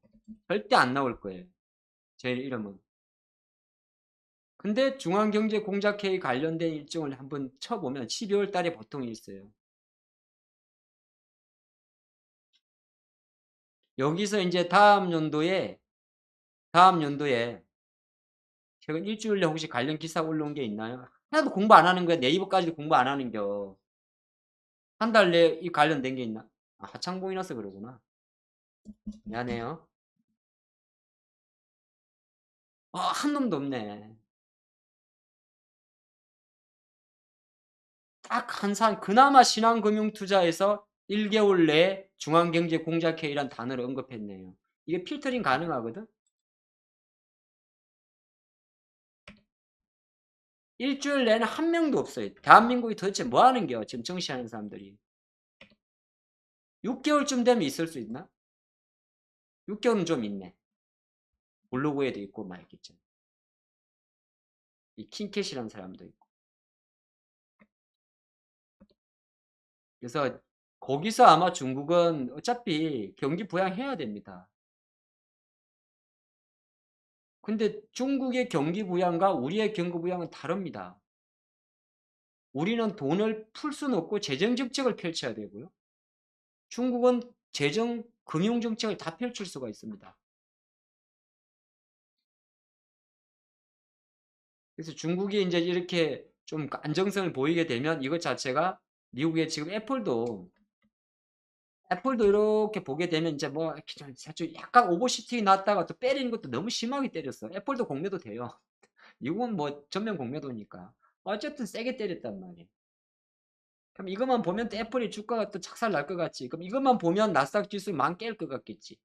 절대 안 나올 거예요. 제 이름은. 근데 중앙경제공작회의 관련된 일정을 한번 쳐보면 12월 달에 보통 있어요. 여기서 이제 다음 연도에 최근 일주일 내 혹시 관련 기사 올라온 게 있나요? 하나도 공부 안 하는 거야. 네이버까지도 공부 안 하는 겨. 한 달 내에 이 관련된 게 있나? 아, 하창봉이라서 그러구나. 미안해요. 한 놈도 없네. 딱 한 사, 그나마 신한금융투자에서 1개월 내에 중앙경제공작회의란 단어를 언급했네요. 이게 필터링 가능하거든? 일주일 내내 한 명도 없어요. 대한민국이 도대체 뭐 하는 겨? 지금 정시하는 사람들이. 6개월쯤 되면 있을 수 있나? 6개월은 좀 있네. 블로그에도 있고 막 있겠죠. 이 킹캣이라는 사람도 있고. 그래서 거기서 아마 중국은 어차피 경기 부양해야 됩니다. 근데 중국의 경기 부양과 우리의 경기 부양은 다릅니다. 우리는 돈을 풀 수는 없고 재정 정책을 펼쳐야 되고요. 중국은 재정 금융 정책을 다 펼칠 수가 있습니다. 그래서 중국이 이제 이렇게 좀 안정성을 보이게 되면 이것 자체가 미국의 지금 애플도 이렇게 보게 되면 이제 뭐 약간 오버슈팅이 났다가 또 빼리는 것도 너무 심하게 때렸어. 애플도 공매도 돼요. 미국은 뭐 전면 공매도니까. 어쨌든 세게 때렸단 말이에요. 그럼 이것만 보면 또 애플의 주가가 또 착살 날 것 같지. 그럼 이것만 보면 나스닥 지수 만 깰 것 같겠지.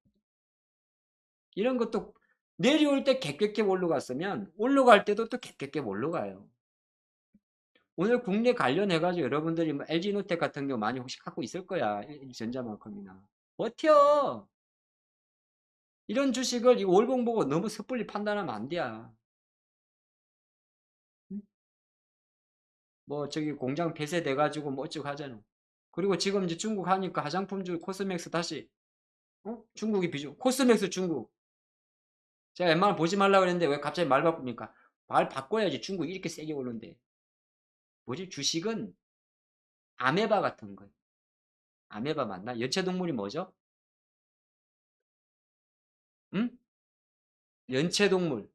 이런 것도 내려올 때 갭갭갭 올라갔으면 올라갈 때도 또 갭갭갭 올라가요. 오늘 국내 관련해가지고 여러분들이 뭐 LG노텍 같은 경우 많이 혹시 갖고 있을 거야. 전자만큼이나. 버텨. 이런 주식을 이 월봉 보고 너무 섣불리 판단하면 안 돼. 뭐 저기 공장 폐쇄돼가지고 뭐 어쩌고 하잖아. 그리고 지금 이제 중국 하니까 화장품주 코스맥스 다시 중국이 비중 코스맥스 중국. 제가 웬만하면 보지 말라고 그랬는데 왜 갑자기 말 바꿉니까? 말 바꿔야지. 중국 이렇게 세게 오르는데. 뭐지? 주식은 아메바 같은 거예요. 아메바 맞나? 연체동물이 뭐죠? 응? 연체동물.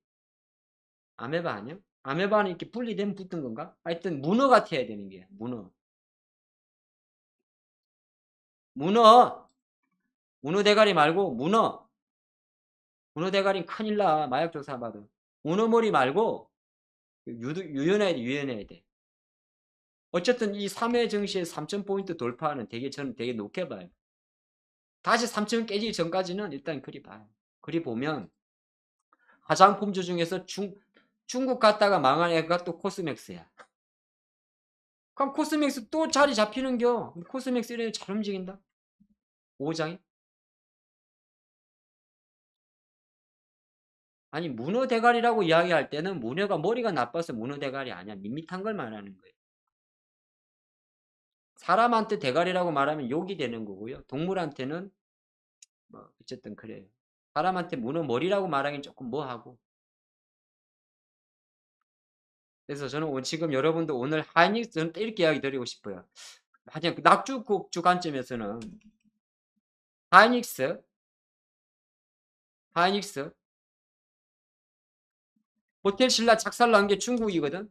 아메바 아니야? 아메바는 이렇게 분리되면 붙은 건가? 하여튼 문어 같아야 되는 게 문어. 문어. 문어 대가리 말고 문어. 문어 대가리는 큰일 나. 마약 조사 받아. 문어 머리 말고 유연해야 돼. 어쨌든 이 3회 증시의 3,000포인트 돌파는 저는 되게 높게 봐요. 다시 3,000 깨지기 전까지는 일단 그리 봐요. 그리 보면 화장품주 중에서 중국 갔다가 망한 애가 또 코스맥스야. 그럼 코스맥스 또 자리 잡히는겨. 코스맥스 이래 잘 움직인다. 5장이. 아니 문어 대가리라고 이야기할 때는 문어가 머리가 나빠서 문어 대가리 아니야. 밋밋한 걸 말하는 거예요. 사람한테 대가리라고 말하면 욕이 되는 거고요. 동물한테는 뭐 어쨌든 그래요. 사람한테 문어 머리라고 말하기는 조금 뭐하고. 그래서 저는 지금 여러분도 오늘 하이닉스 저는 이렇게 이야기 드리고 싶어요. 하여튼 낙주국 주관점에서는 하이닉스 하이닉스 호텔 신라 착살 난 게 중국이거든.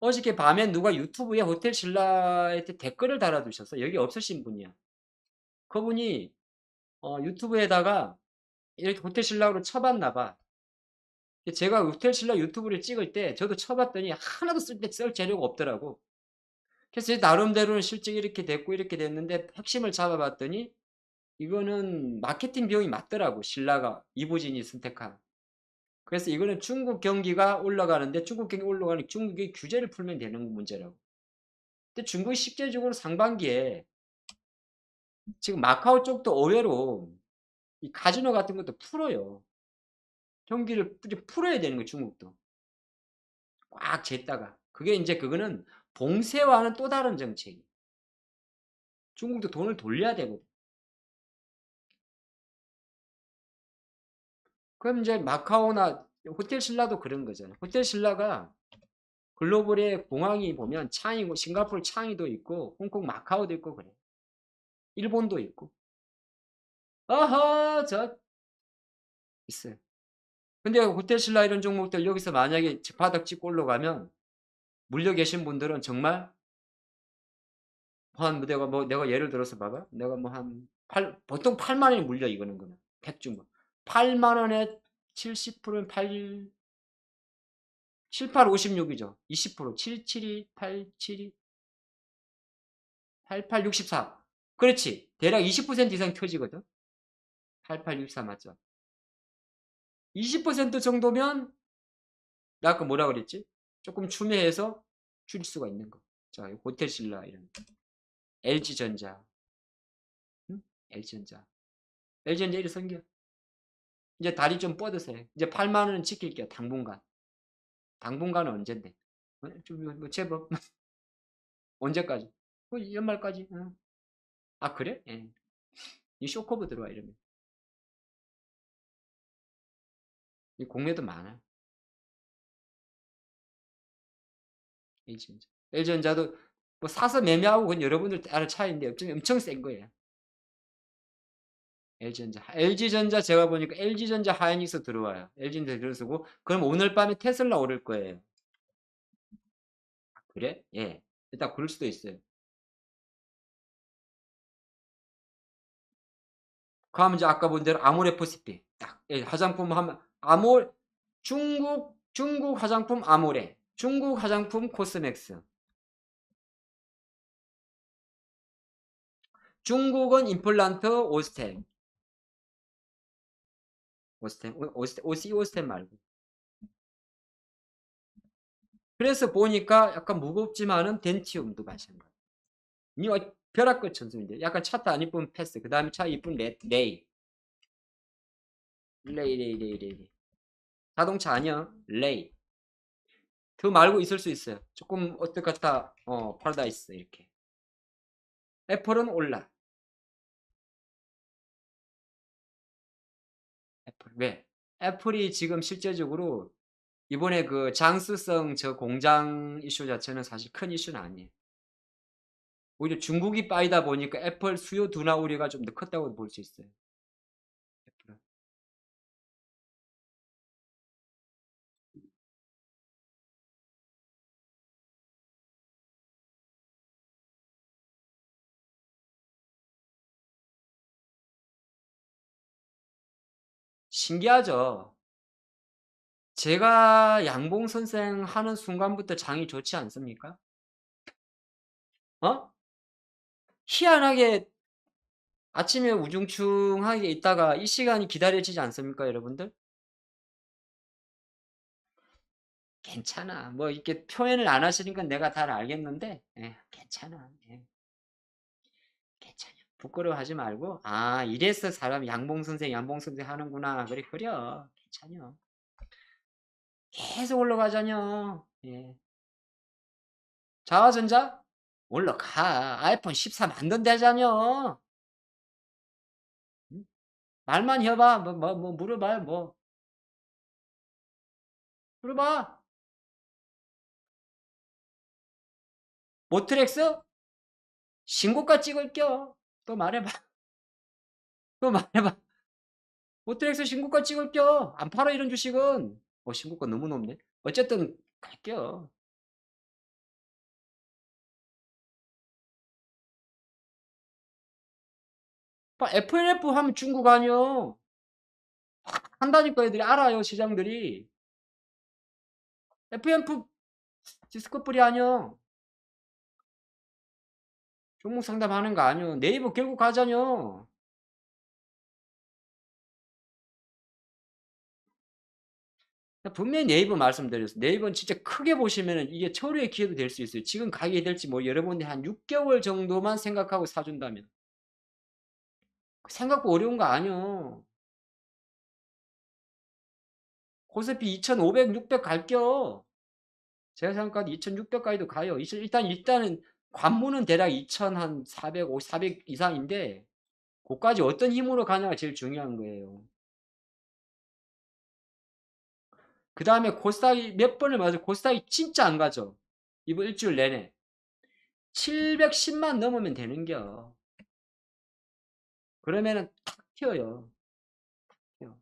어저께 밤에 누가 유튜브에 호텔 신라에 댓글을 달아두셨어. 여기 없으신 분이야. 그분이 유튜브에다가 이렇게 호텔 신라로 쳐봤나 봐. 제가 호텔 신라 유튜브를 찍을 때 저도 쳐봤더니 하나도 쓸 재료가 없더라고. 그래서 제 나름대로는 실제 이렇게 됐고 이렇게 됐는데 핵심을 잡아봤더니 이거는 마케팅 비용이 맞더라고. 신라가 이부진이 선택한. 그래서 이거는 중국 경기가 올라가는데 중국 경기 올라가는 중국이 규제를 풀면 되는 문제라고. 근데 중국이 실제적으로 상반기에 지금 마카오 쪽도 의외로 이 카지노 같은 것도 풀어요. 경기를 풀어야 되는 거예요, 중국도. 꽉 쟀다가. 그게 이제 그거는 봉쇄와는 또 다른 정책이. 중국도 돈을 돌려야 되거든. 그럼 이제 마카오나 호텔 신라도 그런 거잖아요. 호텔 신라가 글로벌의 공항이 보면 창이고 싱가포르 창이도 있고 홍콩 마카오도 있고 그래. 일본도 있고. 어허 저 있어요. 근데 호텔 신라 이런 종목들 여기서 만약에 바닥 찍고 올라가면 물려 계신 분들은 정말 한 내가 예를 들어서 봐봐. 내가 뭐 한 보통 8만 원이 물려 이거는 거는 100주만. 8만 원에 70%는 78, 56이죠. 20% 772, 872, 88, 64. 그렇지. 대략 20% 이상 켜지거든. 88, 64 맞죠? 20% 정도면 나 아까 뭐라 그랬지? 조금 추매해서 줄일 수가 있는 거. 자, 호텔신라 이런 LG전자, 응? LG전자, LG전자 이리 생겨. 이제 다리 좀 뻗으세요. 이제 8만 원은 지킬게요. 당분간. 당분간은 언젠데? 뭐 제법 언제까지? 연말까지. 응. 아 그래? 예. 이 쇼커브 들어와 이러면 이 공매도 많아. LG전자. LG전자도 뭐 사서 매매하고 그건 여러분들 따라 차이인데 엄청 센 거예요. LG전자. LG전자 제가 보니까 LG전자 하이닉스 들어와요. LG전자 들어서고 그럼 오늘 밤에 테슬라 오를 거예요. 그래? 예. 일단 그럴 수도 있어요. 그럼 이제 아까 본 대로 아모레퍼시픽 딱 예, 화장품 하면 중국 화장품 아모레, 중국 화장품 코스맥스, 중국은 임플란트 오스템, 오스템 말고. 그래서 보니까 약간 무겁지만은 덴티움도 마찬가지. 이거 벼락끝 천수인데 약간 차트 안 이쁜 패스. 그 다음에 차 이쁜 레이. 레이. 자동차 아니야. 레이. 그 말고 있을 수 있어요. 조금 어떨 것 같아. 파라다이스 이렇게. 애플은 올라. 애플. 왜? 애플이 지금 실제적으로 이번에 그 장수성 저 공장 이슈 자체는 사실 큰 이슈는 아니에요. 오히려 중국이 빠이다 보니까 애플 수요 둔화 우려가 좀 더 컸다고 볼 수 있어요. 애플은. 신기하죠. 제가 양봉 선생 하는 순간부터 장이 좋지 않습니까? 어? 희한하게 아침에 우중충하게 있다가 이 시간이 기다려지지 않습니까, 여러분들? 괜찮아. 뭐 이렇게 표현을 안 하시니까 내가 다 알겠는데, 괜찮아. 괜찮아. 부끄러워하지 말고, 아, 이래서 사람 양봉 선생 하는구나. 그래, 그려. 괜찮아. 계속 올라가자뇨. 예. 자화전자? 올라가. 아이폰 14 만든대자뇨. 응? 말만 해봐. 물어봐요, 뭐. 물어봐. 모트렉스? 신고가 찍을게요. 또 말해봐. 또 말해봐. 모트렉스 신고가 찍을게요. 안 팔아, 이런 주식은. 신고가 너무 높네. 어쨌든, 갈게요. FNF 하면 중국 아니요. 한다니까 애들이 알아요, 시장들이. FNF 디스커플이 아니요. 종목 상담하는 거 아니요. 네이버 결국 가자뇨. 분명히 네이버 말씀드렸어요. 네이버는 진짜 크게 보시면은 이게 철우의 기회도 될 수 있어요. 지금 가게 될지 뭐 여러분이 한 6개월 정도만 생각하고 사준다면. 생각보다 어려운 거 아니요. 코스피 2,500, 600 갈겨. 제가 생각하도 2,600까지도 가요. 일단은 관문은 대략 2,400, 400 이상인데 그까지 어떤 힘으로 가냐가 제일 중요한 거예요. 그 다음에 코스닥이 몇 번을 맞아. 코스닥이 진짜 안 가죠. 이번 일주일 내내. 710만 넘으면 되는겨. 그러면은 탁 튀어요. 튀어.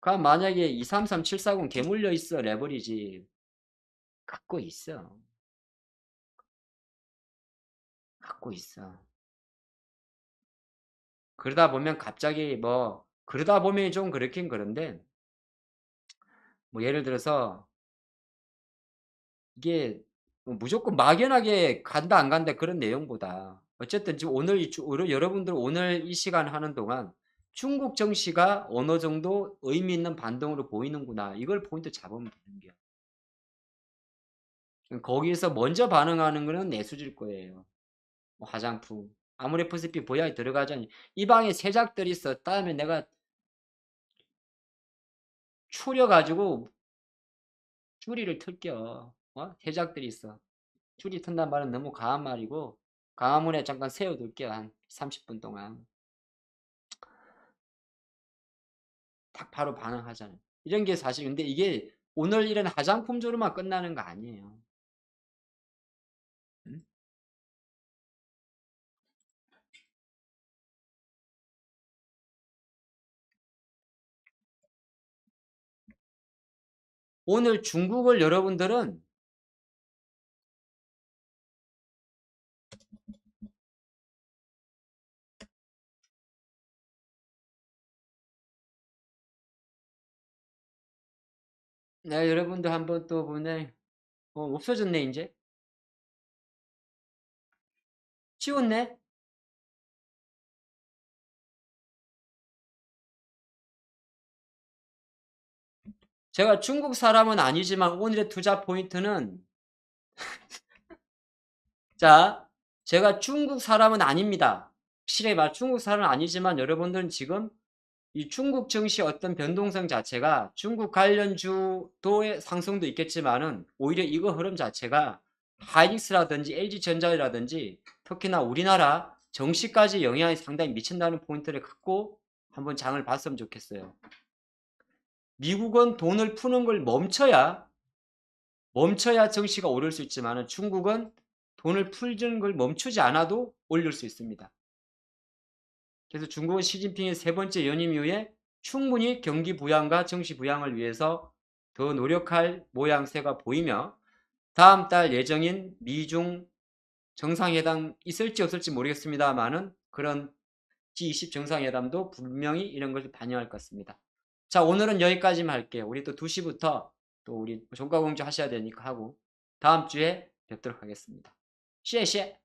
그럼 만약에 233740 개물려 있어. 레버리지. 갖고 있어. 갖고 있어. 그러다 보면 갑자기 그러다 보면 좀 그렇긴 그런데 뭐 예를 들어서 이게 무조건 막연하게 간다 안 간다 그런 내용보다 어쨌든 지금 여러분들 오늘 이 시간 하는 동안 중국 정시가 어느 정도 의미 있는 반등으로 보이는구나 이걸 포인트 잡으면 되는 거야. 거기에서 먼저 반응하는 거는 내수질 거예요. 뭐 화장품 아무리 FSP 보약이 들어가자니 이 방에 세작들이 있어. 다음에 내가 추려가지고 줄이를 틀겨. 세작들이 있어. 줄이 튼단 말은 너무 강한 말이고 강화문에 잠깐 세워둘게요. 한 30분 동안. 딱 바로 반응하잖아요. 이런 게 사실 근데 이게 오늘 이런 화장품조로만 끝나는 거 아니에요. 응? 오늘 중국을 여러분들은 여러분들 한번 또 보내 없어졌네 이제 치웠네. 제가 중국 사람은 아니지만 오늘의 투자 포인트는 자 제가 중국 사람은 아닙니다. 확실히 말 중국 사람은 아니지만 여러분들은 지금 이 중국 증시 어떤 변동성 자체가 중국 관련 주도의 상승도 있겠지만은 오히려 이거 흐름 자체가 하이닉스라든지 LG전자라든지 특히나 우리나라 정시까지 영향이 상당히 미친다는 포인트를 갖고 한번 장을 봤으면 좋겠어요. 미국은 돈을 푸는 걸 멈춰야 정시가 오를 수 있지만은 중국은 돈을 풀는 걸 멈추지 않아도 올릴 수 있습니다. 그래서 중국은 시진핑의 세 번째 연임 이후에 충분히 경기 부양과 정시 부양을 위해서 더 노력할 모양새가 보이며 다음 달 예정인 미중 정상회담 있을지 없을지 모르겠습니다만은 그런 G20 정상회담도 분명히 이런 것을 반영할 것 같습니다. 자, 오늘은 여기까지만 할게요. 우리 또 2시부터 또 우리 종가공주 하셔야 되니까 하고 다음 주에 뵙도록 하겠습니다. 谢谢